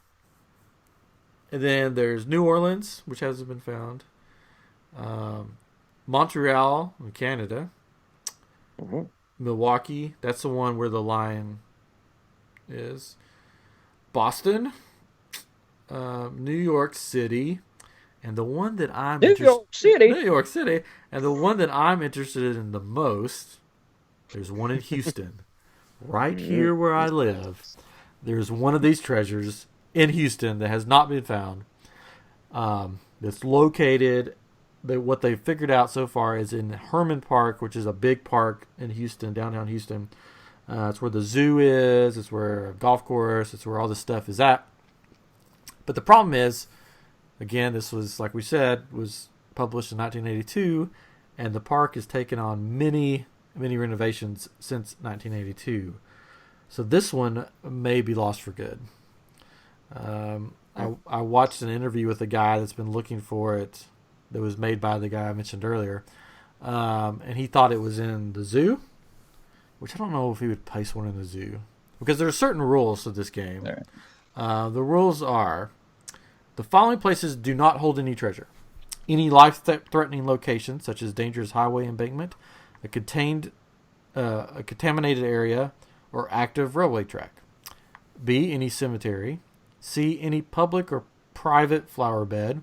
Speaker 1: then there's New Orleans, which hasn't been found. Montreal in Canada. Milwaukee, that's the one where the lion is. Boston, New York City, And the one that I'm
Speaker 3: New York City,
Speaker 1: and the one that I'm interested in the most, there's one in Houston, right here where I live. There's one of these treasures in Houston that has not been found. That's located. What they've figured out so far is in Herman Park, which is a big park in Houston, downtown Houston. It's where the zoo is. It's where a golf course. It's where all this stuff is at. But the problem is, again, this was, like we said, was published in 1982, and the park has taken on many, many renovations since 1982. So this one may be lost for good. I watched an interview with a guy that's been looking for it that was made by the guy I mentioned earlier, and he thought it was in the zoo, which I don't know if he would place one in the zoo, because there are certain rules to this game. Right. The rules are: the following places do not hold any treasure. Any life-threatening location, such as dangerous highway embankment, a contaminated area, or active railway track. B, any cemetery. C, any public or private flower bed.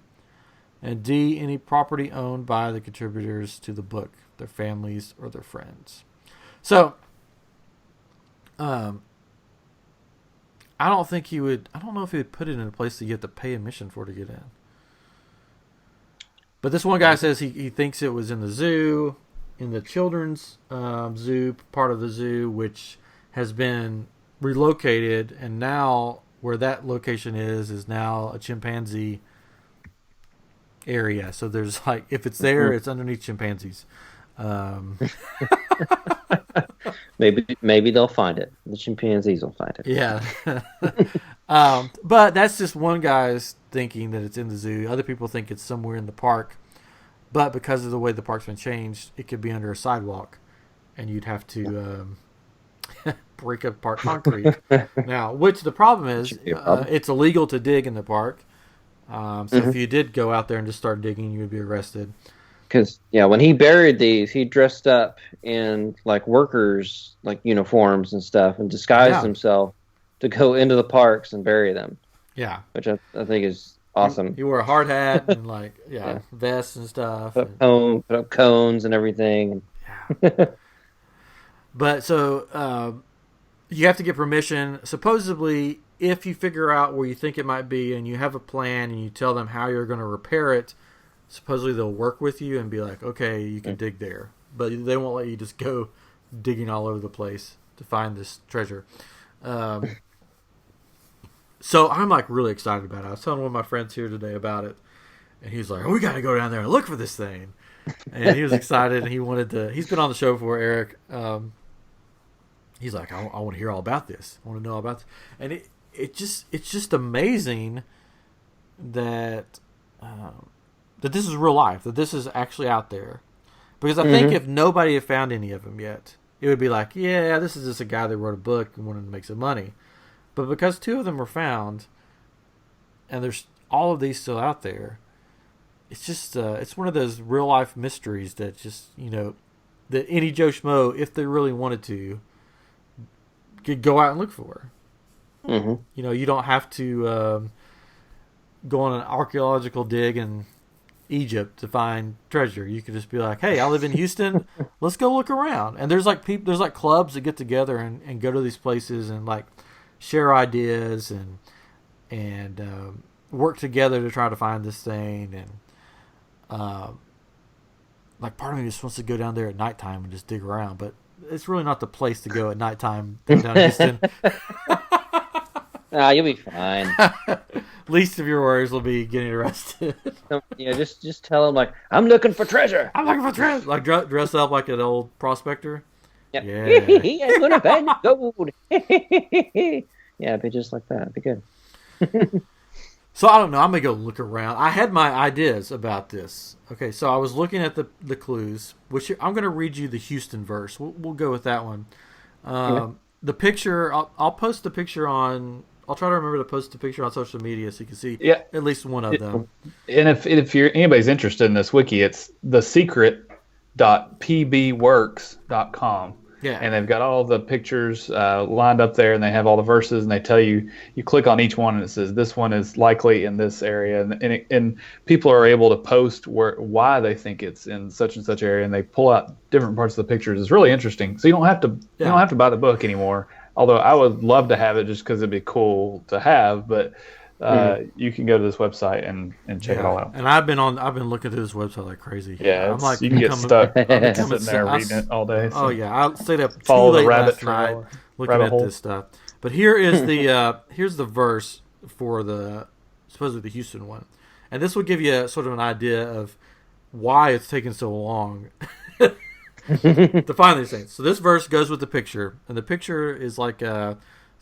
Speaker 1: And D, any property owned by the contributors to the book, their families or their friends. So, I don't think he would. I don't know if he would put it in a place that you have to pay admission for to get in. But this one guy says he thinks it was in the zoo, in the children's zoo, part of the zoo, which has been relocated, and now where that location is now a chimpanzee area. So there's like, if it's there, it's underneath chimpanzees.
Speaker 3: Maybe they'll find it. The chimpanzees will find it.
Speaker 1: Yeah. But that's just one guy's thinking that it's in the zoo. Other people think it's somewhere in the park. But because of the way the park's been changed, it could be under a sidewalk, and you'd have to break apart concrete. Now, which the problem is, it's illegal to dig in the park. So if you did go out there and just start digging, you would be arrested.
Speaker 3: Because, when he buried these, he dressed up in, like, workers' like uniforms and stuff and disguised himself to go into the parks and bury them.
Speaker 1: Yeah.
Speaker 3: Which I think is awesome.
Speaker 1: He wore a hard hat and, like, vests and stuff.
Speaker 3: Put up cones and everything.
Speaker 1: Yeah. But so you have to get permission. Supposedly, if you figure out where you think it might be and you have a plan and you tell them how you're going to repair it, supposedly they'll work with you and be like, okay, you can dig there. But they won't let you just go digging all over the place to find this treasure. So I'm like really excited about it. I was telling one of my friends here today about it, and he's like, we got to go down there and look for this thing. And he was excited, and he wanted to. He's been on the show before, Eric. He's like, I want to hear all about this. I want to know all about this. And it's just amazing that that this is real life, that this is actually out there. Because I think if nobody had found any of them yet, it would be like, yeah, this is just a guy that wrote a book and wanted to make some money. But because 2 of them were found, and there's all of these still out there, it's just it's one of those real life mysteries that just, that any Joe Schmo, if they really wanted to, could go out and look for. You don't have to go on an archaeological dig in Egypt to find treasure. You could just be like, hey, I live in Houston, let's go look around. And there's like clubs that get together and go to these places and like share ideas and work together to try to find this thing. And like part of me just wants to go down there at nighttime and just dig around, but it's really not the place to go at nighttime down Houston.
Speaker 3: You'll be fine.
Speaker 1: Least of your worries will be getting arrested.
Speaker 3: Just tell them, like, I'm looking for treasure.
Speaker 1: I'm looking for treasure. Like dress up like an old prospector.
Speaker 3: Yep. Yeah. I'm gonna find gold. Yeah, be just like that. It'd be good.
Speaker 1: So I don't know. I'm gonna go look around. I had my ideas about this. Okay, so I was looking at the clues, which I'm gonna read you the Houston verse. We'll go with that one. The picture. I'll post the picture on. I'll try to remember to post the picture on social media so you can see at least one of them.
Speaker 2: And if anybody's interested in this wiki, it's thesecret.pbworks.com.
Speaker 1: Yeah.
Speaker 2: And they've got all the pictures lined up there, and they have all the verses, and they tell you, you click on each one, and it says this one is likely in this area, and people are able to post why they think it's in such and such area, and they pull out different parts of the pictures. It's really interesting. So you don't have to buy the book anymore. Although I would love to have it just because it'd be cool to have, but you can go to this website and check it all out.
Speaker 1: And I've been looking through this website like crazy.
Speaker 2: Yeah, you can get stuck sitting there reading it all day.
Speaker 1: So. Oh yeah, I stayed up too
Speaker 2: follow
Speaker 1: late
Speaker 2: the rabbit
Speaker 1: last
Speaker 2: trail,
Speaker 1: night looking at this stuff. But here is here's the verse for supposedly the Houston one, and this will give you sort of an idea of why it's taken so long to find these things. So this verse goes with the picture, and the picture is like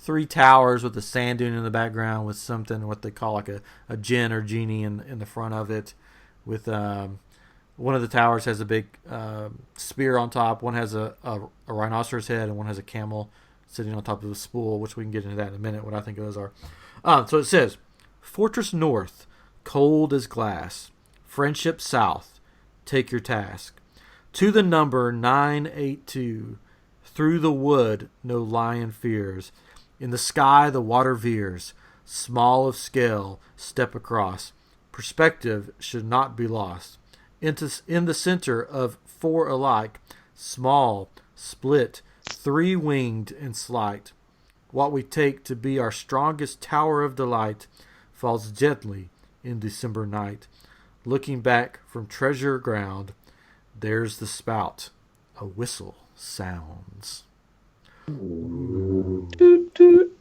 Speaker 1: 3 towers with a sand dune in the background with something, what they call like a djinn or genie in the front of it. With one of the towers has a big spear on top. One has a rhinoceros head, and one has a camel sitting on top of a spool, which we can get into that in a minute, what I think those are. So it says, Fortress North, cold as glass. Friendship South, take your task. To the number 982, through the wood no lion fears. In the sky the water veers, small of scale, step across. Perspective should not be lost. In the center of 4 alike, small, split, 3-winged and slight. What we take to be our strongest tower of delight falls gently in December night. Looking back from treasure ground, there's the spout, a whistle sounds. Toot, toot.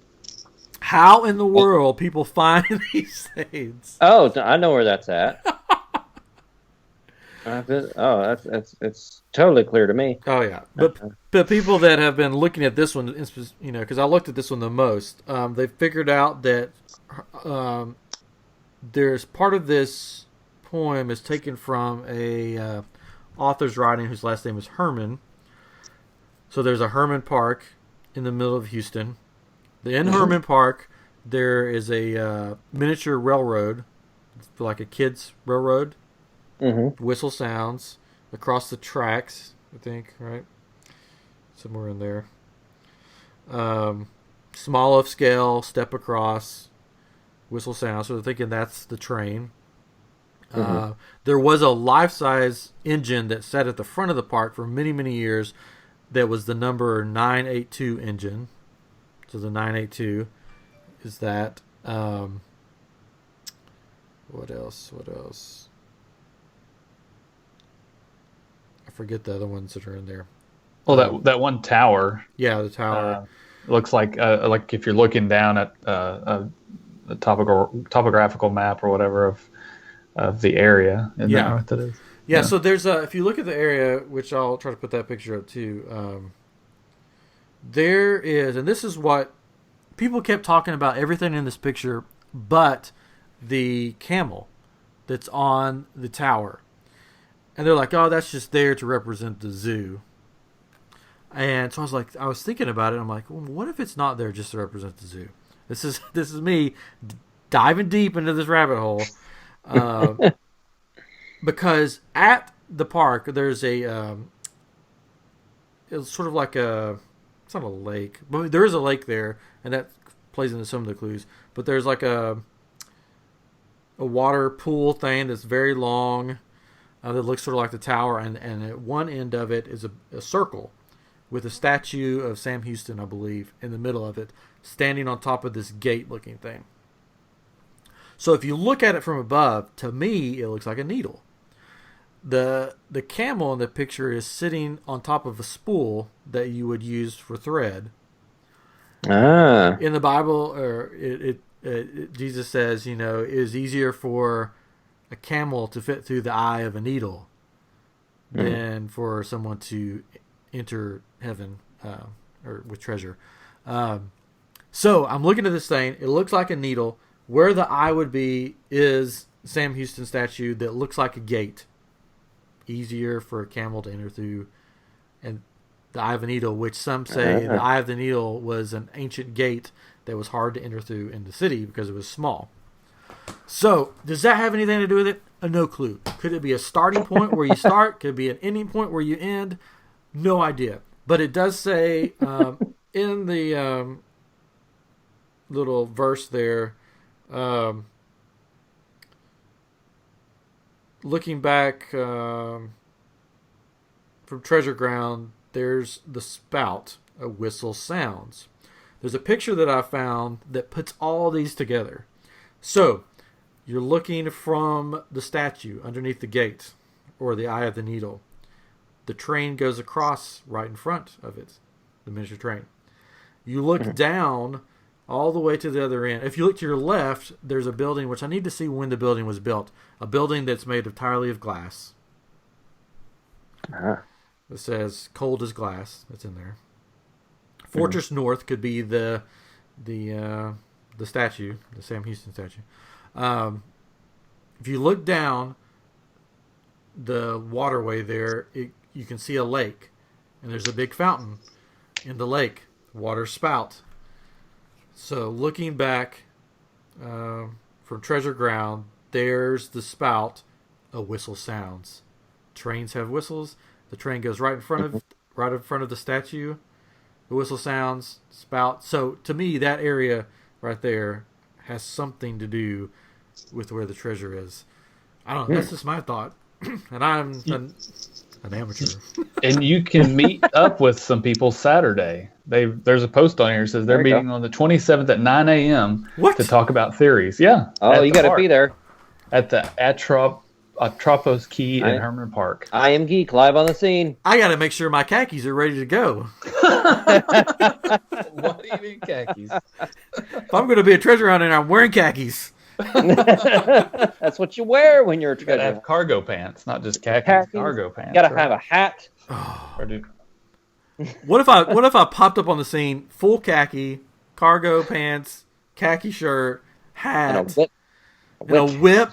Speaker 1: How in the world people find these things?
Speaker 3: Oh, I know where that's at. It's totally clear to me.
Speaker 1: Oh yeah, but people that have been looking at this one, because I looked at this one the most, they figured out that there's part of this poem is taken from a author's writing whose last name is Herman. So there's a Herman Park in the middle of Houston. In Herman Park, there is a miniature railroad, like a kid's railroad. Whistle sounds across the tracks, I think, right? Somewhere in there. Small of scale, step across, whistle sounds. So they're thinking that's the train. There was a life-size engine that sat at the front of the park for many, many years that was the number 982 engine. So the 982 is that. What else? I forget the other ones that are in there.
Speaker 2: Well, that one tower.
Speaker 1: Yeah, the tower.
Speaker 2: Looks like if you're looking down at a topographical map or whatever of the area. Isn't that what that is?
Speaker 1: Yeah, so there's if you look at the area, which I'll try to put that picture up too, there is, and this is what people kept talking about, everything in this picture but the camel that's on the tower. And they're like, oh, that's just there to represent the zoo. And so I was thinking about it. I'm like, well, what if it's not there just to represent the zoo? This is me diving deep into this rabbit hole. Because at the park, there's it's sort of like it's not a lake, but there is a lake there, and that plays into some of the clues. But there's like a water pool thing that's very long, that looks sort of like the tower, and at one end of it is a circle with a statue of Sam Houston, I believe, in the middle of it, standing on top of this gate-looking thing. So if you look at it from above, to me, it looks like a needle. The camel in the picture is sitting on top of a spool that you would use for thread. In the Bible, Jesus says, it is easier for a camel to fit through the eye of a needle than for someone to enter heaven or with treasure. So I'm looking at this thing. It looks like a needle. Where the eye would be is Sam Houston statue that looks like a gate. Easier for a camel to enter through. And the eye of a needle, which some say the eye of the needle was an ancient gate that was hard to enter through in the city because it was small. So, does that have anything to do with it? No clue. Could it be a starting point where you start? Could it be an ending point where you end? No idea. But it does say in the little verse there, looking back from Treasure Ground, there's the spout. A whistle sounds. There's a picture that I found that puts all these together. So, you're looking from the statue underneath the gate, or the eye of the needle. The train goes across right in front of it, the miniature train. You look down all the way to the other end. If you look to your left, there's a building, which I need to see when the building was built. A building that's made entirely of glass. It says cold as glass. That's in there. Fortress North could be the statue, the Sam Houston statue. If you look down the waterway there, you can see a lake, and there's a big fountain in the lake. Water spout. So looking back from Treasure Ground, there's the spout. A whistle sounds. Trains have whistles. The train goes right in front of the statue. The whistle sounds. Spout. So to me, that area right there has something to do with where the treasure is. I don't know. That's just my thought. And I'm an amateur.
Speaker 2: And you can meet up with some people Saturday. There's a post on here that says they're meeting on the 27th at 9 a.m. to talk about theories. Yeah.
Speaker 3: Oh, you got to be there.
Speaker 2: At the Atropos Key in Herman Park.
Speaker 3: I am Geek, live on the scene.
Speaker 1: I got to make sure my khakis are ready to go.
Speaker 2: What do you mean khakis?
Speaker 1: If I'm going to be a treasure hunter, I'm wearing khakis.
Speaker 3: That's what you wear when you're a treasure hunter.
Speaker 2: You got to have cargo pants, not just khakis. Cargo pants.
Speaker 3: You got to have a hat.
Speaker 1: What if I popped up on the scene, full khaki, cargo pants, khaki shirt, hat,
Speaker 3: and
Speaker 1: a whip,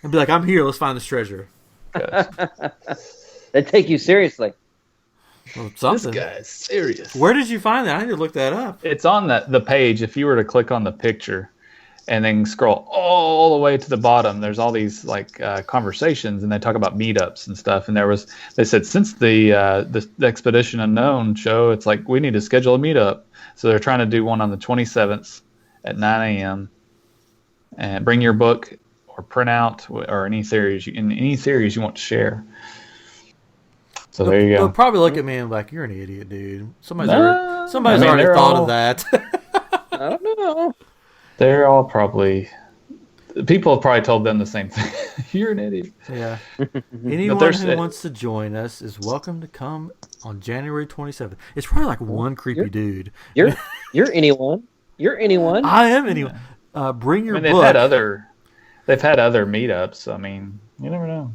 Speaker 1: and be like, I'm here, let's find this treasure.
Speaker 3: They take you seriously.
Speaker 1: Well,
Speaker 2: this guy's serious.
Speaker 1: Where did you find that? I need to look that up.
Speaker 2: It's on the page. If you were to click on the picture and then scroll all the way to the bottom, there's all these conversations, and they talk about meetups and stuff. And they said since the Expedition Unknown show, it's like we need to schedule a meetup. So they're trying to do one on the 27th at 9 a.m. And bring your book or print out or any theories you want to share. So there you go.
Speaker 1: They'll probably look at me and be like, "You're an idiot, dude. Somebody's already thought of that."
Speaker 3: I don't know.
Speaker 2: They're all probably. People have probably told them the same thing. You're an idiot.
Speaker 1: Yeah. Anyone who wants to join us is welcome to come on January 27th. It's probably like one creepy dude.
Speaker 3: You're anyone. You're anyone.
Speaker 1: I am anyone. Bring your book.
Speaker 2: They've had other meetups. I mean, you never know.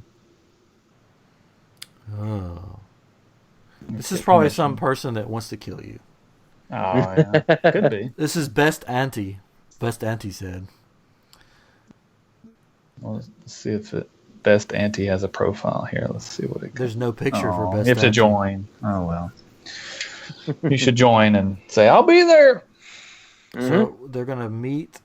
Speaker 1: Oh. This is probably some person that wants to kill you.
Speaker 2: Oh, yeah. Could be.
Speaker 1: This is Best Auntie. Best Auntie said.
Speaker 2: Well, let's see if Best Auntie has a profile here. Let's see what it.
Speaker 1: There's no picture for Best Auntie.
Speaker 2: You have to join. Oh, well. You should join and say, I'll be there.
Speaker 1: So they're going to meet.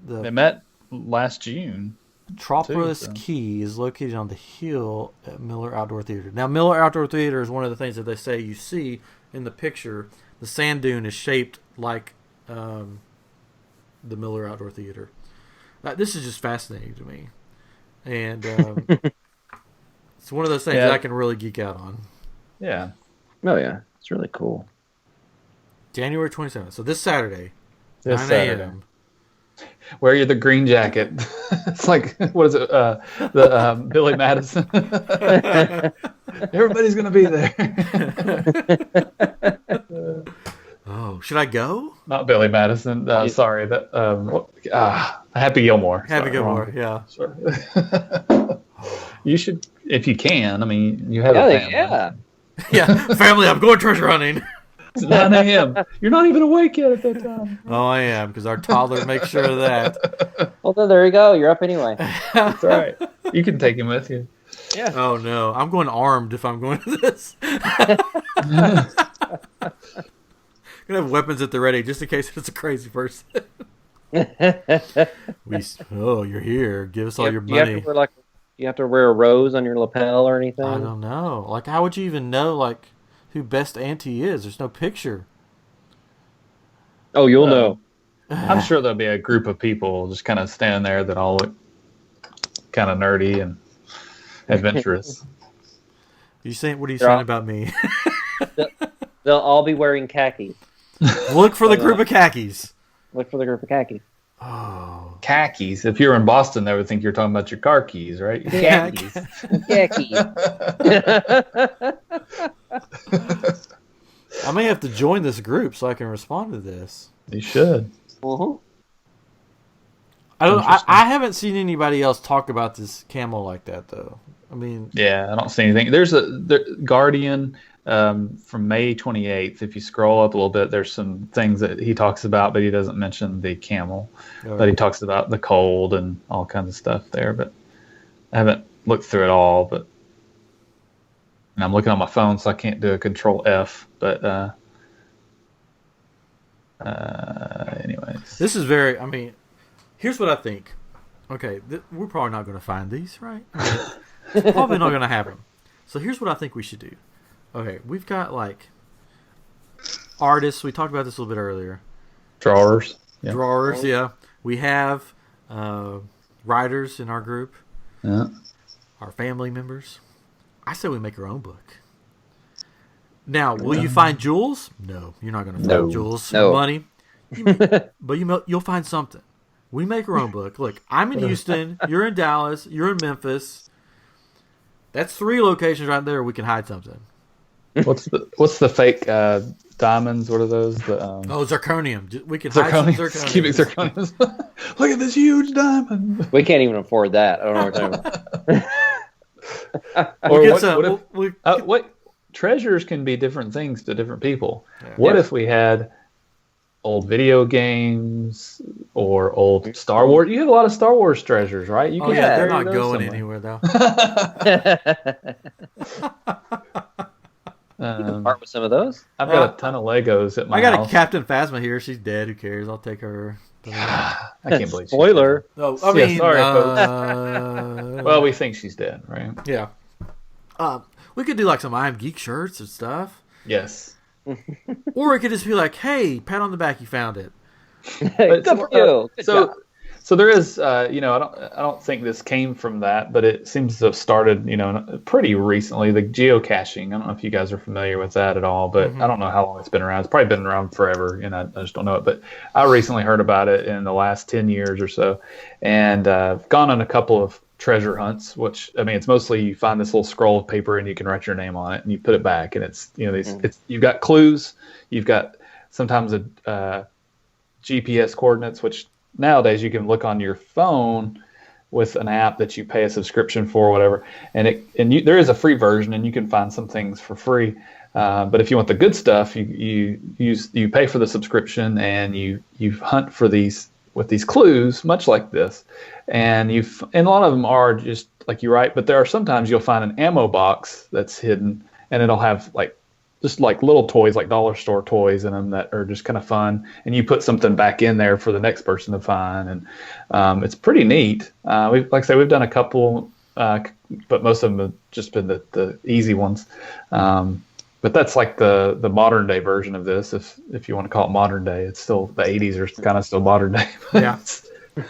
Speaker 2: They met last June.
Speaker 1: Atropos Key is located on the hill at Miller Outdoor Theater. Now, Miller Outdoor Theater is one of the things that they say you see in the picture. The sand dune is shaped like the Miller Outdoor Theater. This is just fascinating to me. And it's one of those things that I can really geek out on.
Speaker 2: Yeah.
Speaker 3: Oh, yeah. It's really cool.
Speaker 1: January 27th. So this Saturday, 9 a.m.
Speaker 2: Wear the green jacket. It's like, what is it? The Billy Madison. Everybody's going to be there.
Speaker 1: Oh, should I go?
Speaker 2: Not Billy Madison. Sorry. Happy Gilmore.
Speaker 1: Happy Gilmore, yeah.
Speaker 2: Sorry. You should, if you can. I mean, you have a family.
Speaker 3: Yeah,
Speaker 1: family, I'm going treasure hunting.
Speaker 2: It's 9 a.m. You're not even awake yet at that time.
Speaker 1: Oh, I am, because our toddler makes sure of that.
Speaker 3: Well, then there you go. You're up anyway.
Speaker 2: That's right. You can take him with you.
Speaker 3: Yeah.
Speaker 1: Oh, no. I'm going armed if I'm going to this. Going to have weapons at the ready just in case it's a crazy person. You're here. Give us all your money.
Speaker 3: You have to wear a rose on your lapel or anything?
Speaker 1: I don't know. Like, how would you even know, like, who Best Auntie is. There's no picture.
Speaker 3: Oh, you'll know.
Speaker 2: I'm sure there'll be a group of people just kind of standing there that all look kind of nerdy and adventurous.
Speaker 1: What are you saying about me?
Speaker 3: They'll all be wearing khakis.
Speaker 1: Look for the group of khakis.
Speaker 3: Look for the group of khakis.
Speaker 1: Oh.
Speaker 2: Khakis. If you're in Boston, they would think you're talking about your car keys, right?
Speaker 1: Yeah.
Speaker 2: Khakis.
Speaker 3: Khakis.
Speaker 1: I may have to join this group so I can respond to this.
Speaker 2: You should.
Speaker 3: Uh-huh.
Speaker 1: I haven't seen anybody else talk about this camel like that though. I mean,
Speaker 2: yeah, I don't see anything. There's Guardian from May 28th. If you scroll up a little bit, there's some things that he talks about, but he doesn't mention the camel.
Speaker 1: Right.
Speaker 2: But he talks about the cold and all kinds of stuff there. But I haven't looked through it all. But and I'm looking on my phone, so I can't do a Control F. But anyways,
Speaker 1: this is very. I mean, here's what I think. Okay, we're probably not going to find these, right? I mean, it's probably not going to happen. So here's what I think we should do. Okay, we've got like artists. We talked about this a little bit earlier.
Speaker 2: drawers.
Speaker 1: Yeah. Drawers, yeah. We have writers in our group.
Speaker 2: Yeah.
Speaker 1: Our family members. I say we make our own book. Now, will you find jewels? No, you're not going to find jewels.
Speaker 3: No.
Speaker 1: Money. But you'll find something. We make our own book. Look, I'm in Houston. You're in Dallas. You're in Memphis. That's 3 locations right there. We can hide something.
Speaker 2: What's the fake diamonds? What are those?
Speaker 1: Zirconium. We can hide some zirconium.
Speaker 2: Cubic zirconiums. Look at this huge diamond.
Speaker 3: We can't even afford that. I don't know what you're talking about.
Speaker 2: What treasures can be different things to different people.
Speaker 1: Yeah.
Speaker 2: What if we had old video games or old Star Wars? You have a lot of Star Wars treasures, right? You can
Speaker 1: they're not going anywhere though.
Speaker 3: You can part with some of those.
Speaker 2: I've got a ton of Legos at my house.
Speaker 1: I got a Captain Phasma here. She's dead. Who cares? I'll take her.
Speaker 2: I can't believe
Speaker 3: spoiler.
Speaker 1: No, I mean,
Speaker 2: sorry, folks. Well, we think she's dead, right?
Speaker 1: Yeah. We could do like some I Am Geek shirts and stuff.
Speaker 2: Yes.
Speaker 1: Or it could just be like, hey, pat on the back, you found it.
Speaker 3: Good for you. Good job.
Speaker 2: So there is, I don't think this came from that, but it seems to have started, pretty recently. The geocaching. I don't know if you guys are familiar with that at all, but I don't know how long it's been around. It's probably been around forever, and I just don't know it. But I recently heard about it in the last 10 years or so, and I've gone on a couple of treasure hunts, which it's mostly you find this little scroll of paper and you can write your name on it and you put it back, and it's you've got clues, you've got sometimes a GPS coordinates, which nowadays you can look on your phone with an app that you pay a subscription for or whatever, and there is a free version and you can find some things for free, but if you want the good stuff, you pay for the subscription and you hunt for these with these clues, much like this, and a lot of them are just like you write, but there are sometimes you'll find an ammo box that's hidden and it'll have just like little toys, like dollar store toys in them that are just kind of fun, and you put something back in there for the next person to find, and it's pretty neat. Like I say, we've done a couple, but most of them have just been the easy ones. But that's like the modern day version of this, if you want to call it modern day. It's still the 80s are kind of still modern day.
Speaker 1: Yeah.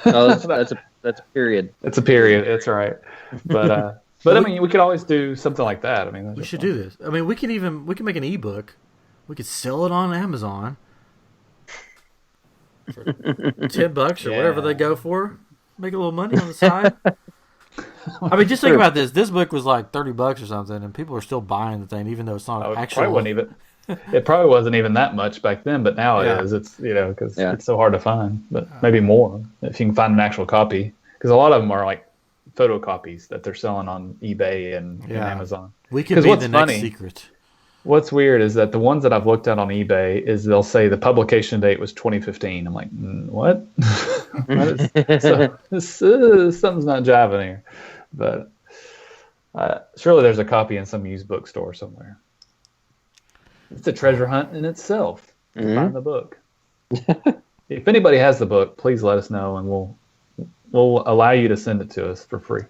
Speaker 3: That's a period.
Speaker 2: It's a period. It's all right. But we could always do something like that.
Speaker 1: We should do this. We can make an ebook. We could sell it on Amazon for $10 or whatever they go for. Make a little money on the side. Just think about this. This book was like $30 or something, and people are still buying the thing, even though it's not actual.
Speaker 2: It probably wasn't even that much back then, but now it is. It's because it's so hard to find. But maybe more if you can find an actual copy, because a lot of them are like photocopies that they're selling on eBay and Amazon.
Speaker 1: We could be the next secret.
Speaker 2: What's weird is that the ones that I've looked at on eBay is they'll say the publication date was 2015. I'm like, what? Something's not jiving here. But surely there's a copy in some used bookstore somewhere. It's a treasure hunt in itself to find the book. If anybody has the book, please let us know, and we'll allow you to send it to us for free.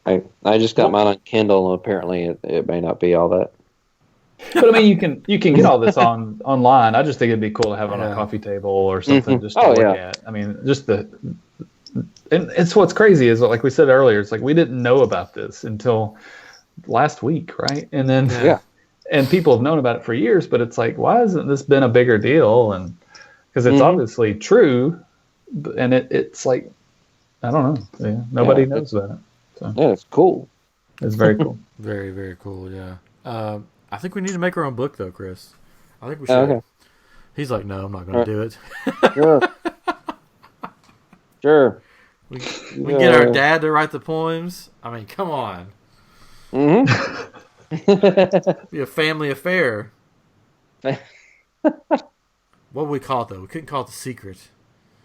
Speaker 3: I just got mine on Kindle, and apparently it may not be all that.
Speaker 2: But I mean, you can get all this online. I just think it'd be cool to have on a coffee table or something just to look at. I mean, just and it's what's crazy is, like we said earlier, it's like we didn't know about this until last week, right? And then and people have known about it for years, but it's like, why hasn't this been a bigger deal? And because it's obviously true, and it's like, I don't know, nobody knows about it. So
Speaker 3: yeah, it's cool.
Speaker 2: It's very cool.
Speaker 1: Very, very cool. Yeah. I think we need to make our own book, though, Chris. I think we should. Okay. He's like, no, I'm not going to do it.
Speaker 3: Sure.
Speaker 1: We get our dad to write the poems. I mean, come on. Be a family affair. What would we call it, though? We couldn't call it The Secret.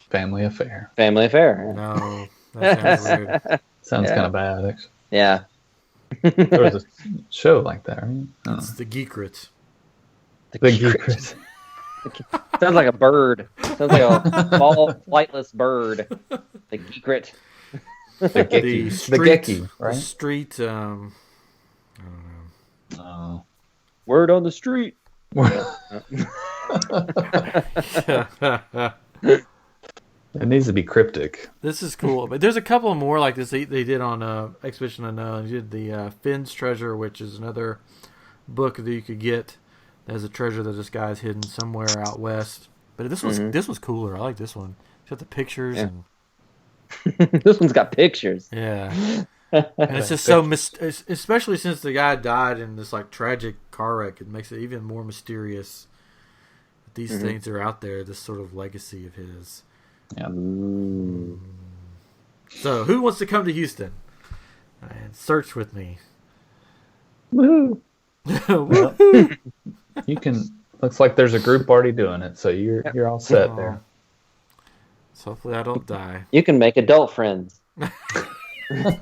Speaker 2: Family affair.
Speaker 3: Family affair.
Speaker 1: No, that sounds weird.
Speaker 2: Sounds kind of bad, actually.
Speaker 3: Yeah.
Speaker 2: There was a show like that, right?
Speaker 1: It's The Geekrit.
Speaker 2: The Geekrit.
Speaker 3: Sounds like a bird. Sounds like a small, flightless bird. The Geekrit.
Speaker 2: The Gecky, right?
Speaker 1: The street, I don't
Speaker 2: know.
Speaker 3: Word on the street.
Speaker 2: It needs to be cryptic.
Speaker 1: This is cool, but there's a couple more like this they did on Expedition Unknown. They did the Finn's Treasure, which is another book that you could get. There's a treasure that this guy's hidden somewhere out west. But this was cooler. I like this one. It's got the pictures and
Speaker 3: this one's got pictures.
Speaker 1: Yeah, and it's just so especially since the guy died in this like tragic car wreck. It makes it even more mysterious that these things are out there. This sort of legacy of his.
Speaker 2: Yeah.
Speaker 1: So, who wants to come to Houston and search with me?
Speaker 3: Woohoo!
Speaker 2: Well, you can. Looks like there's a group already doing it, so you're all set there.
Speaker 1: So hopefully I don't die.
Speaker 3: You can make adult friends.
Speaker 1: Well,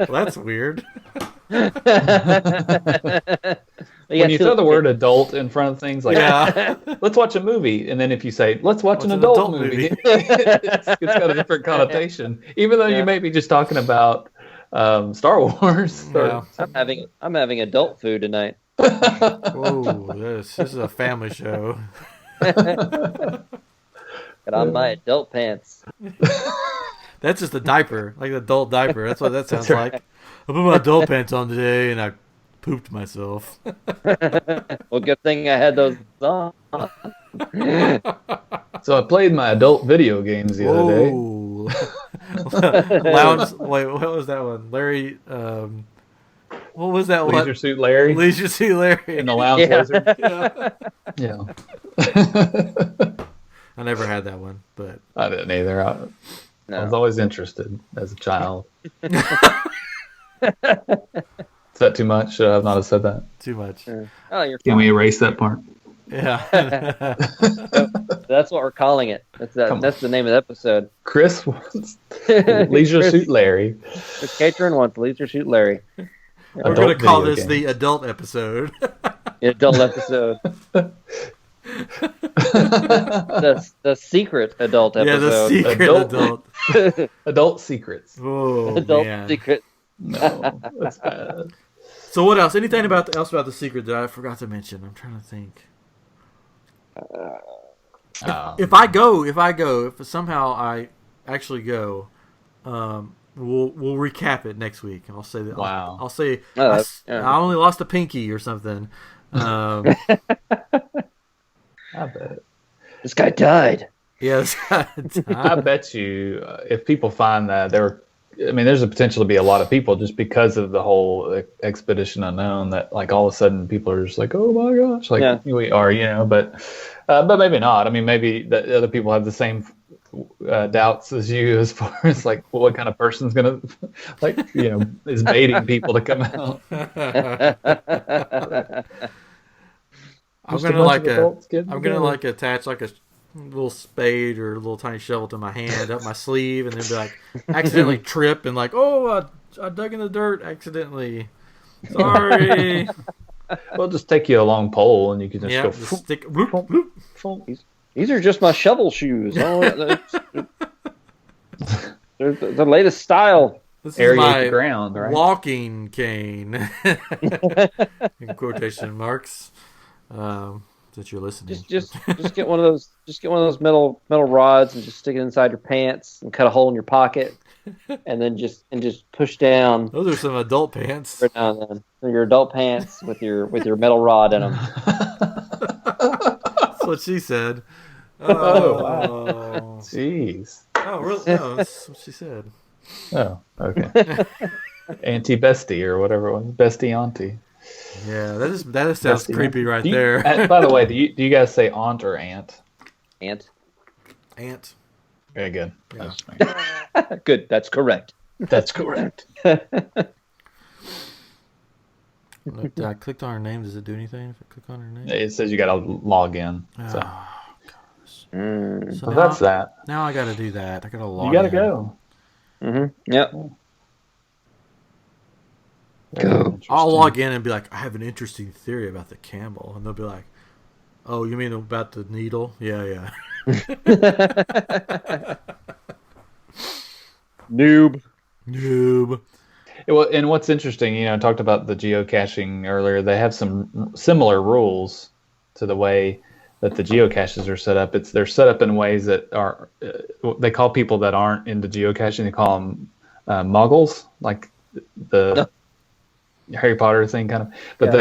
Speaker 1: that's weird.
Speaker 2: When you throw the word adult in front of things, like, let's watch a movie, and then if you say, let's watch an adult movie, it's got a different connotation. Even though you may be just talking about Star Wars.
Speaker 1: Yeah.
Speaker 3: I'm having adult food tonight.
Speaker 1: Whoa, this is a family show.
Speaker 3: Got on my adult pants.
Speaker 1: That's just a diaper, like an adult diaper. That's what that sounds like. I put my adult pants on today, and I pooped myself.
Speaker 3: Well, good thing I had those on.
Speaker 2: So I played my adult video games the other day.
Speaker 1: Lounge. Wait, what was that one? Larry. What was that one?
Speaker 2: Leisure Suit Larry.
Speaker 1: Leisure Suit Larry.
Speaker 2: In the Lounge Lizard. Yeah.
Speaker 1: I never had that one, but
Speaker 2: I didn't either. I was always interested as a child. Is that too much? Should I have not have said that?
Speaker 1: Too much.
Speaker 3: You're
Speaker 2: Can
Speaker 3: fine.
Speaker 2: we erase that part?
Speaker 1: Yeah.
Speaker 3: That's what we're calling it. That's the name of the episode.
Speaker 2: Chris wants Leisure Suit Larry.
Speaker 3: Chris Catron wants Leisure Suit Larry.
Speaker 1: We're going to call this the adult episode.
Speaker 3: The adult episode. the secret adult episode.
Speaker 1: Yeah, the secret adult.
Speaker 2: Adult secrets.
Speaker 1: Oh,
Speaker 3: adult
Speaker 1: man.
Speaker 3: secret.
Speaker 2: No, that's bad.
Speaker 1: So what else? Anything else about the secret that I forgot to mention? I'm trying to think. If somehow I actually go, we'll recap it next week. I'll say that.
Speaker 2: Wow.
Speaker 1: I'll say I only lost a pinky or something.
Speaker 2: I bet.
Speaker 3: This guy died.
Speaker 1: Yeah, this guy died.
Speaker 2: I bet you if people find that there's a potential to be a lot of people just because of the whole Expedition Unknown that like all of a sudden people are just like, oh my gosh, like we are, but maybe not. I mean, maybe the other people have the same doubts as you as far as like what kind of person's gonna is baiting people to come out.
Speaker 1: I'm gonna attach like a little spade or a little tiny shovel to my hand up my sleeve, and then be like accidentally trip and like, I dug in the dirt accidentally. Sorry.
Speaker 2: We'll just take you a long pole and you can just go
Speaker 1: stick. Whoop, whoop.
Speaker 3: These are just my shovel shoes. They're the latest style.
Speaker 1: This is
Speaker 2: aerate
Speaker 1: my
Speaker 2: the ground, right?
Speaker 1: walking cane, in quotation marks. That you're listening.
Speaker 3: Just get one of those. Just get one of those metal rods and just stick it inside your pants and cut a hole in your pocket, and then just push down.
Speaker 1: Those are some adult pants.
Speaker 3: Right now, then your adult pants with your metal rod in them.
Speaker 1: That's what she said.
Speaker 2: Oh, wow. Jeez.
Speaker 1: Oh, really? No, that's what she said.
Speaker 2: Oh, okay. Auntie Bestie or whatever it was. Bestie Auntie.
Speaker 1: Yeah, that just sounds
Speaker 2: Bestie
Speaker 1: creepy
Speaker 2: aunt.
Speaker 1: right there.
Speaker 2: By the way, do you guys say aunt or aunt?
Speaker 3: Aunt.
Speaker 2: Very good.
Speaker 1: Yeah.
Speaker 3: Good. That's correct.
Speaker 2: That's correct.
Speaker 1: I clicked on her name. Does it do anything if I click on her name?
Speaker 2: It says you got to log in. So,
Speaker 1: So
Speaker 2: that's that.
Speaker 1: Now I got to do that. I got to log in.
Speaker 2: You got to go.
Speaker 3: Mm-hmm. Yep.
Speaker 2: Go.
Speaker 1: I'll log in and be like, I have an interesting theory about the camel. And they'll be like, oh, you mean about the needle? Yeah.
Speaker 3: Noob.
Speaker 2: Well, and what's interesting, I talked about the geocaching earlier. They have some similar rules to the way that the geocaches are set up. They're set up in ways that are, they call people that aren't into geocaching, they call them muggles, like the Harry Potter thing kind of. But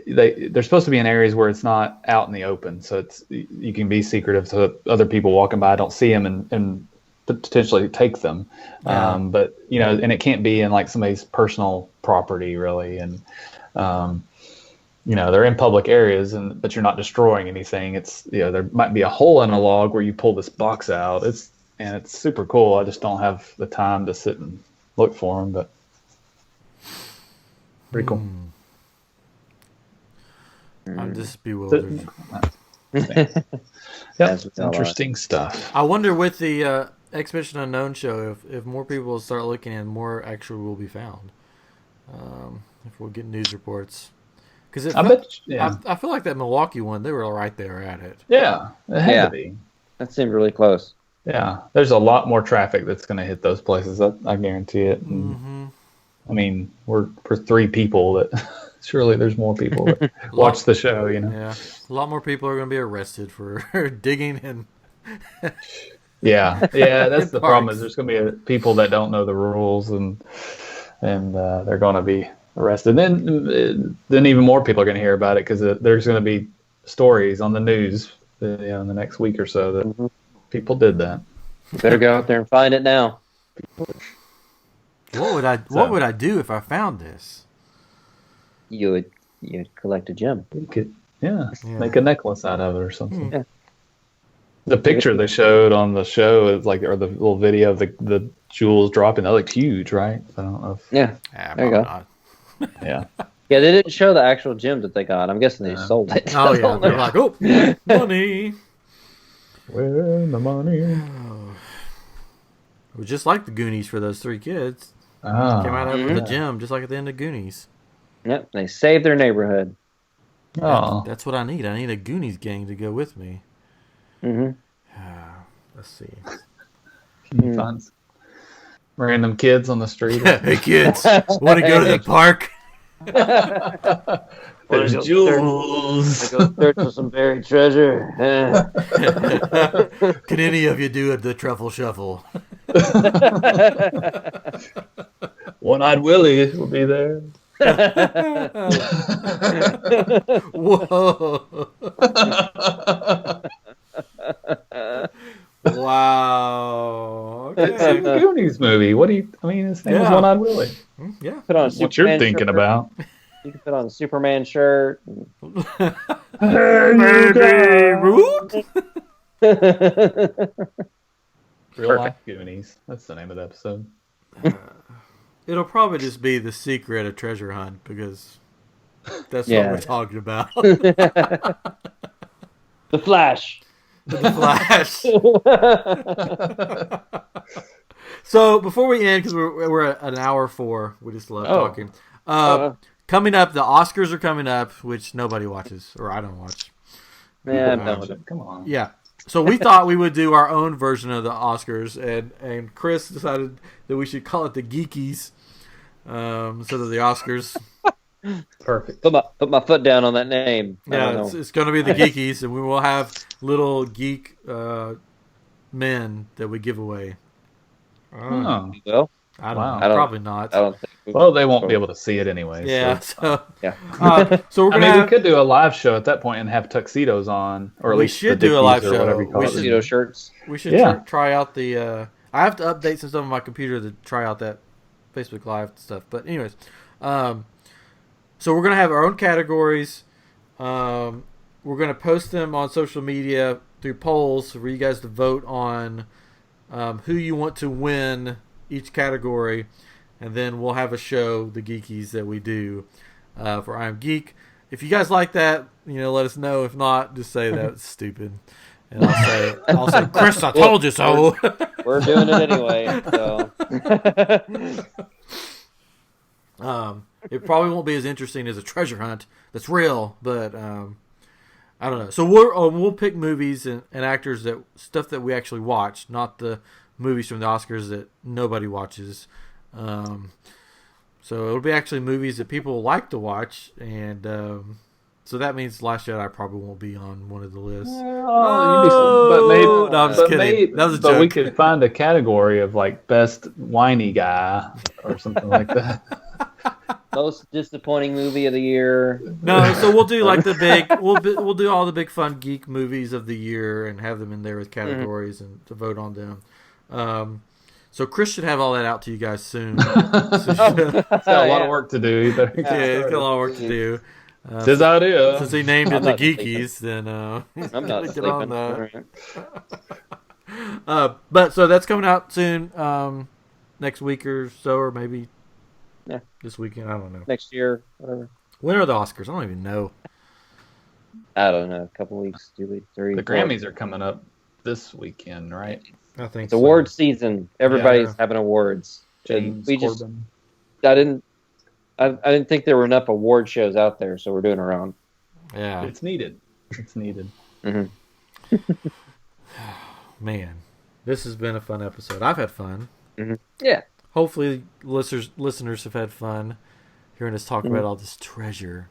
Speaker 2: they're supposed to be in areas where it's not out in the open, so you can be secretive so that other people walking by don't see them and potentially take them. But and it can't be in like somebody's personal property really, and they're in public areas, but you're not destroying anything. It's there might be a hole in a log where you pull this box out. It's super cool. I just don't have the time to sit and look for them, but pretty cool.
Speaker 1: I'm just bewildered.
Speaker 2: Yep, interesting stuff.
Speaker 1: I wonder with the Expedition Unknown show if more people start looking and more actually will be found. If we'll get news reports. Because I feel like that Milwaukee one, they were right there at it.
Speaker 2: Yeah, it had to be.
Speaker 3: That seemed really close.
Speaker 2: Yeah, there's a lot more traffic that's going to hit those places. I guarantee it. And, I mean, we're 3 people that surely there's more people that watch the show.
Speaker 1: Yeah, a lot more people are going to be arrested for digging and.
Speaker 2: Yeah, that's the problem. Is there's going to be people that don't know the rules and they're going to be arrested. Then even more people are going to hear about it because there's going to be stories on the news in the next week or so that people did that.
Speaker 3: You better go out there and find it now.
Speaker 1: What would I do if I found this?
Speaker 3: You'd collect a gem.
Speaker 2: You could make a necklace out of it or something.
Speaker 3: Yeah.
Speaker 2: The picture they showed on the show is or the little video of the jewels dropping. That looked huge, right? I don't know.
Speaker 3: There you go.
Speaker 1: Not.
Speaker 2: Yeah.
Speaker 3: Yeah, they didn't show the actual gems that they got. I'm guessing they sold it.
Speaker 1: Oh yeah, they're like, oh, money.
Speaker 2: Where's the money?
Speaker 1: It was just like the Goonies for those 3 kids. Came out of the gym, just like at the end of Goonies.
Speaker 3: Yep, they saved their neighborhood.
Speaker 2: Oh,
Speaker 1: that's what I need. I need a Goonies gang to go with me. Let's see.
Speaker 2: Can you find random kids on the street?
Speaker 1: Hey kids, want to go to the park?
Speaker 2: There's jewels.
Speaker 3: Go search for some buried treasure.
Speaker 1: Can any of you do the truffle shuffle?
Speaker 2: One-eyed Willie will be there.
Speaker 1: Whoa. Wow. Okay.
Speaker 2: It's a Goonies movie. His name was One-Eyed Willie.
Speaker 1: Yeah.
Speaker 3: Put on
Speaker 2: What you're thinking about.
Speaker 3: You can put on a Superman shirt.
Speaker 1: Hey, baby Root.
Speaker 2: Real Life Goonies. That's the name of the episode.
Speaker 1: It'll probably just be the secret of treasure hunt because that's what we're talking about.
Speaker 3: The Flash.
Speaker 1: The Flash. So before we end, because we're at an hour 4, we just love talking. Coming up, the Oscars are coming up, which nobody watches, or I don't watch.
Speaker 3: Man,
Speaker 2: Come on.
Speaker 1: Yeah. So we thought we would do our own version of the Oscars, and Chris decided that we should call it the Geekies instead of the Oscars.
Speaker 2: Perfect.
Speaker 3: Put my foot down on that name.
Speaker 1: Yeah, it's going to be the Geekies, and we will have little geek men that we give away.
Speaker 2: Oh.
Speaker 3: Well,
Speaker 1: I don't know. Probably not.
Speaker 3: I don't think.
Speaker 2: Well, they won't be able to see it anyway.
Speaker 1: Yeah.
Speaker 2: So
Speaker 1: So we're gonna.
Speaker 2: we could do a live show at that point and have tuxedos on, or at
Speaker 1: We
Speaker 2: least
Speaker 1: should
Speaker 2: the
Speaker 1: do a live
Speaker 2: Dickies or
Speaker 1: show.
Speaker 2: whatever you call
Speaker 1: We
Speaker 2: it.
Speaker 1: should-
Speaker 3: Tuxedo shirts.
Speaker 1: We should try out the. I have to update some stuff on my computer to try out that Facebook Live stuff. But anyways, so we're gonna have our own categories. We're gonna post them on social media through polls for you guys to vote on who you want to win each category, and then we'll have a show, the Geekies, that we do for I Am Geek. If you guys like that, let us know. If not, just say that's stupid. And I'll say, Chris, I told you so.
Speaker 3: We're doing it anyway. So.
Speaker 1: It probably won't be as interesting as a treasure hunt that's real, but I don't know. So we'll pick movies and actors stuff that we actually watch, not the movies from the Oscars that nobody watches. So it'll be actually movies that people like to watch, and so that means Last Jedi probably won't be on one of the lists.
Speaker 2: No,
Speaker 1: I'm just kidding. That was a joke.
Speaker 2: But we could find a category of like best whiny guy or something like that.
Speaker 3: Most disappointing movie of the year.
Speaker 1: No, so we'll do like the big. We'll do all the big fun geek movies of the year and have them in there with categories and to vote on them. So Chris should have all that out to you guys soon.
Speaker 2: He's got a lot of work to do.
Speaker 1: He's got a lot of work to do.
Speaker 2: It's his idea.
Speaker 1: Since he named it the Geekies, then
Speaker 3: I'm not
Speaker 1: get
Speaker 3: sleeping.
Speaker 1: on that. But so that's coming out soon, next week or so, or maybe this weekend. I don't know.
Speaker 3: Next year, whatever.
Speaker 1: When are the Oscars? I don't even know.
Speaker 3: I don't know. A couple weeks, 2 weeks, 3.
Speaker 2: The Grammys are coming up this weekend, right?
Speaker 1: I think
Speaker 3: it's awards season. Everybody's having awards.
Speaker 2: James Corbin.
Speaker 3: I didn't think there were enough award shows out there, so we're doing our own.
Speaker 1: Yeah,
Speaker 2: it's needed. It's needed.
Speaker 3: Mm-hmm.
Speaker 1: Man, this has been a fun episode. I've had fun.
Speaker 3: Mm-hmm. Yeah.
Speaker 1: Hopefully, listeners have had fun hearing us talk about all this treasure.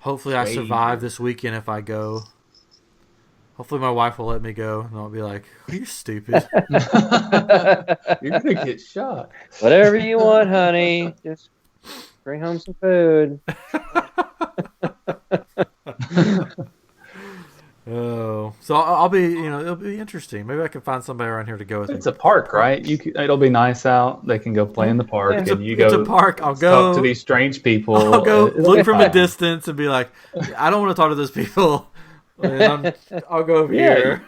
Speaker 1: Hopefully, I survive this weekend if I go. Hopefully, my wife will let me go, and I'll be like, "You're stupid.
Speaker 2: You're gonna get shot."
Speaker 3: Whatever you want, honey. Just bring home some food.
Speaker 1: Oh, so I'll be, it'll be interesting. Maybe I can find somebody around here to go with me.
Speaker 2: It's a park, right? It'll be nice out. They can go play in the park,
Speaker 1: it's
Speaker 2: go.
Speaker 1: It's a park. I'll go
Speaker 2: talk to these strange people.
Speaker 1: I'll go look from a distance and be like, I don't want to talk to those people. I'll go over here.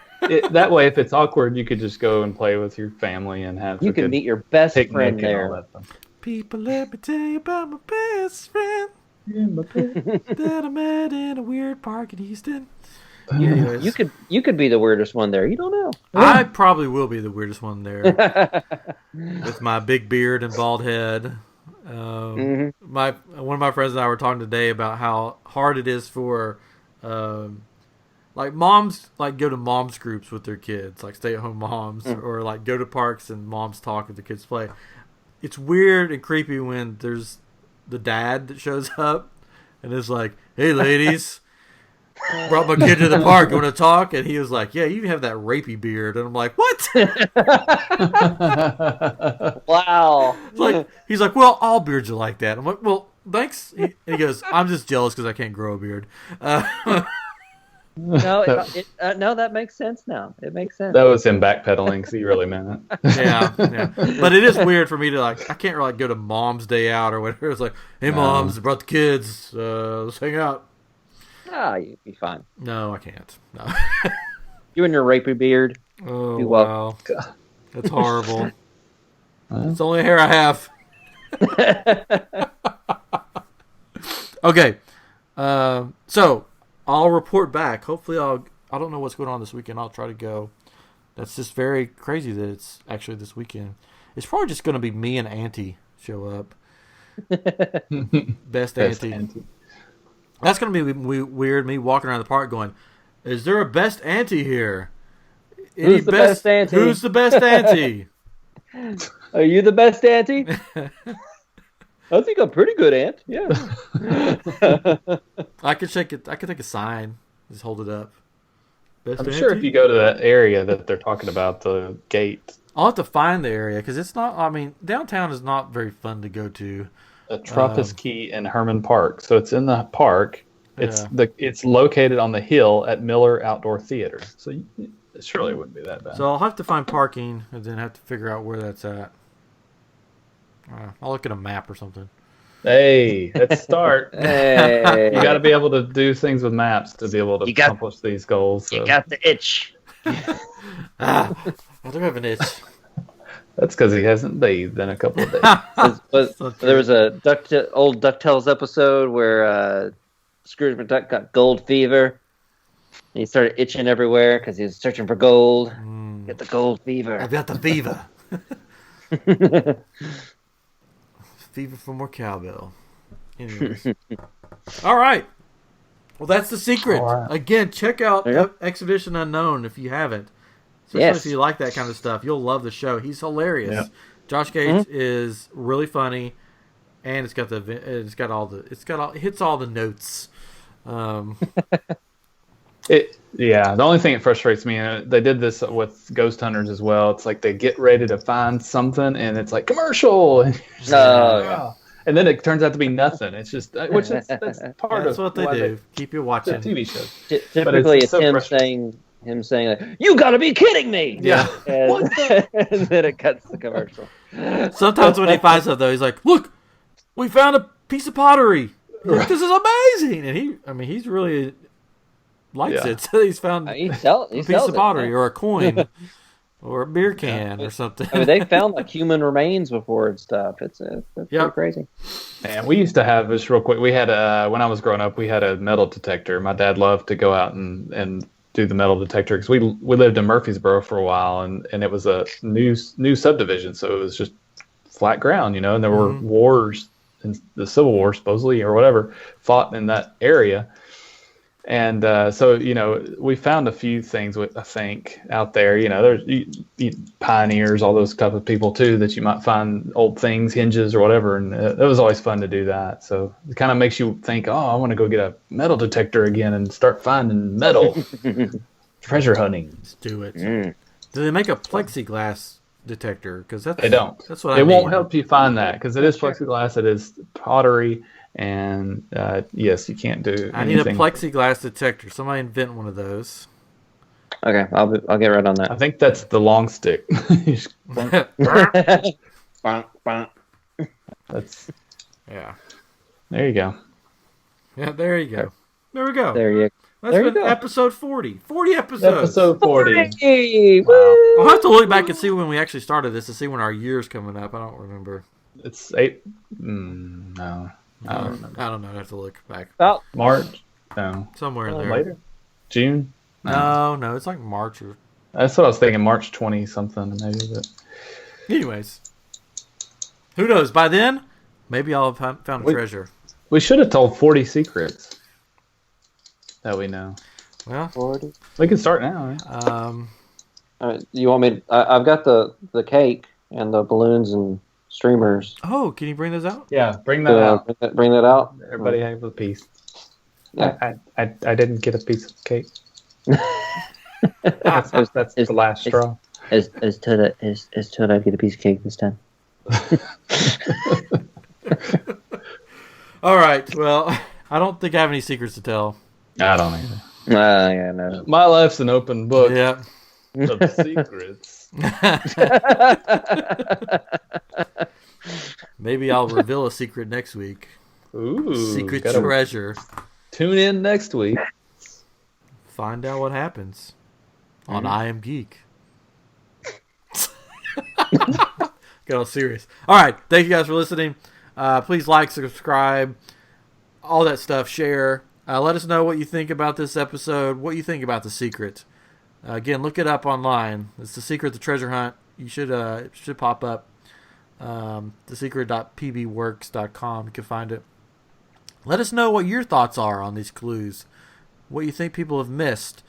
Speaker 2: That way, if it's awkward, you could just go and play with your family and have.
Speaker 3: You can meet your best friend there.
Speaker 1: People, let me tell you about my best friend that I met in a weird park in Houston.
Speaker 3: You could be the weirdest one there. You don't know.
Speaker 1: I probably will be the weirdest one there with my big beard and bald head. One of my friends and I were talking today about how hard it is for moms go to moms groups with their kids, like stay-at-home moms, or like go to parks and moms talk and the kids play. It's weird and creepy when there's the dad that shows up and is like, "Hey, ladies, brought my kid to the park. You want to talk?" And he was like, "Yeah, you have that rapey beard." And I'm like, "What?"
Speaker 3: Wow.
Speaker 1: He's like, "Well, all beards are like that." I'm like, "Well, thanks." And he goes, "I'm just jealous because I can't grow a beard."
Speaker 3: No, that makes sense now. It makes sense.
Speaker 2: That was him backpedaling because he really meant it.
Speaker 1: Yeah. But it is weird for me to I can't really go to Mom's Day Out or whatever. It's like, "Hey, moms, brought the kids. Let's hang out."
Speaker 3: You'd be fine.
Speaker 1: No, I can't. No.
Speaker 3: You and your rapey beard.
Speaker 1: Oh, wow. That's horrible. It's only a hair I have. Okay. So, I'll report back. Hopefully, I don't know what's going on this weekend. I'll try to go. That's just very crazy that it's actually this weekend. It's probably just going to be me and Auntie show up. Best Auntie. That's going to be weird, me walking around the park going, Is there a best auntie here?
Speaker 3: Who's the best auntie?
Speaker 1: Who's the best auntie?
Speaker 3: Are you the best auntie? I think I'm pretty good, aunt. Yeah.
Speaker 1: I could take a sign, just hold it up. Best
Speaker 2: I'm
Speaker 1: auntie?
Speaker 2: sure if you go to that area that they're talking about, the gate.
Speaker 1: I'll have to find the area because it's not. I mean, downtown is not very fun to go to.
Speaker 2: Trappist Key and Herman Park. So it's in the park.
Speaker 1: Yeah.
Speaker 2: It's located on the hill at Miller Outdoor Theater. So it surely wouldn't be that bad.
Speaker 1: So I'll have to find parking and then have to figure out where that's at. I'll look at a map or something.
Speaker 2: Hey, let's start.
Speaker 3: Hey.
Speaker 2: You got to be able to do things with maps to be able to accomplish these goals. So.
Speaker 3: You got the itch.
Speaker 1: I do have an itch.
Speaker 2: That's because he hasn't bathed in a couple of days.
Speaker 3: There was a old DuckTales episode where Scrooge McDuck got gold fever. He started itching everywhere because he was searching for gold. Get the gold fever.
Speaker 1: I've got the fever. Fever for more cowbell. Anyways. All right. Well, that's The Secret.
Speaker 2: Right.
Speaker 1: Again, check out Expedition Unknown if you haven't. Especially if you like that kind of stuff. You'll love the show. He's hilarious. Yeah. Josh Gates is really funny, and it hits all the notes.
Speaker 2: The only thing that frustrates me, and they did this with Ghost Hunters as well. It's like they get ready to find something, and it's like commercial, and and then it turns out to be nothing. It's just that's part of
Speaker 1: what they do. Keep you watching
Speaker 2: TV shows.
Speaker 3: Typically, it's him saying like, "You got to be kidding me!"
Speaker 1: Yeah,
Speaker 3: and then it cuts the commercial.
Speaker 1: Sometimes when he finds something, he's like, "Look, we found a piece of pottery. Look, this is amazing!" And he's really likes it. So he's found a piece of pottery or a coin or a beer can or something.
Speaker 3: I mean, they found like human remains before and stuff. It's pretty crazy.
Speaker 2: And we used to have this real quick. We had when I was growing up, we had a metal detector. My dad loved to go out and do the metal detector because we lived in Murfreesboro for a while, and it was a new subdivision, so it was just flat ground, and there were wars, in the Civil War supposedly or whatever, fought in that area. And so we found a few things I think out there. There's pioneers, all those type of people too that you might find old things, hinges or whatever, and it was always fun to do that. So it kind of makes you think, oh, I want to go get a metal detector again and start finding metal. Treasure hunting.
Speaker 1: Let's do it. Do they make a plexiglass detector? Because
Speaker 2: they don't.
Speaker 1: That's what
Speaker 2: it won't help you find that because it is plexiglass. It is pottery. And yes, you can't do.
Speaker 1: I need a plexiglass detector. Somebody invent one of those.
Speaker 3: Okay, I'll get right on that.
Speaker 2: I think that's the long stick. That's There you go.
Speaker 1: Yeah, there you go. There we go.
Speaker 3: There you go.
Speaker 1: That's been episode 40. 40 episodes.
Speaker 2: Episode 40.
Speaker 1: Wow. I'll have to look back and see when we actually started this to see when our year's coming up. I don't remember.
Speaker 2: It's 8. No. I don't remember.
Speaker 1: I don't know. I have to look back.
Speaker 3: About
Speaker 2: March? No.
Speaker 1: Somewhere in there.
Speaker 2: Later? June?
Speaker 1: No, it's like March or.
Speaker 2: That's what I was thinking. March 20 something maybe. But.
Speaker 1: Anyways, who knows? By then, maybe I'll have found a treasure.
Speaker 2: We should have told 40 secrets that we know.
Speaker 1: Well,
Speaker 3: 40.
Speaker 2: We can start now. Right?
Speaker 3: You want me? I've got the cake and the balloons and streamers.
Speaker 1: Oh, can you bring those out?
Speaker 2: Yeah, bring that out.
Speaker 3: Bring that out.
Speaker 2: Everybody have a piece.
Speaker 3: Yeah.
Speaker 2: I didn't get a piece of cake. That's the last straw.
Speaker 3: Is Toad get a piece of cake this time?
Speaker 1: All right. Well, I don't think I have any secrets to tell.
Speaker 2: I don't either.
Speaker 3: Yeah, no.
Speaker 2: My life's an open book.
Speaker 1: Yeah.
Speaker 2: Of secrets.
Speaker 1: Maybe I'll reveal a secret next week.
Speaker 2: Ooh,
Speaker 1: secret treasure.
Speaker 2: Tune in next week.
Speaker 1: Find out what happens on I Am Geek. Get all serious. All right, thank you guys for listening. Please like, subscribe, all that stuff. Share. Let us know what you think about this episode. What you think about The Secret. Again, look it up online. It's The Secret, the Treasure Hunt. You should it should pop up. thesecret.pbworks.com. You can find it. Let us know what your thoughts are on these clues. What you think people have missed.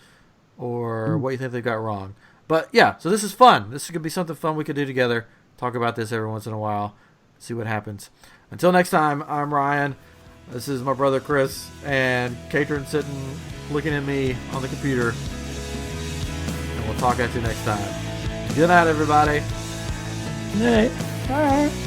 Speaker 1: or what you think they've got wrong. But yeah, so this is fun. This could be something fun we could do together. Talk about this every once in a while. See what happens. Until next time, I'm Ryan. This is my brother Chris, and Katrin sitting looking at me on the computer. And we'll talk at you next time. Good night, everybody.
Speaker 3: Good night.
Speaker 2: Bye.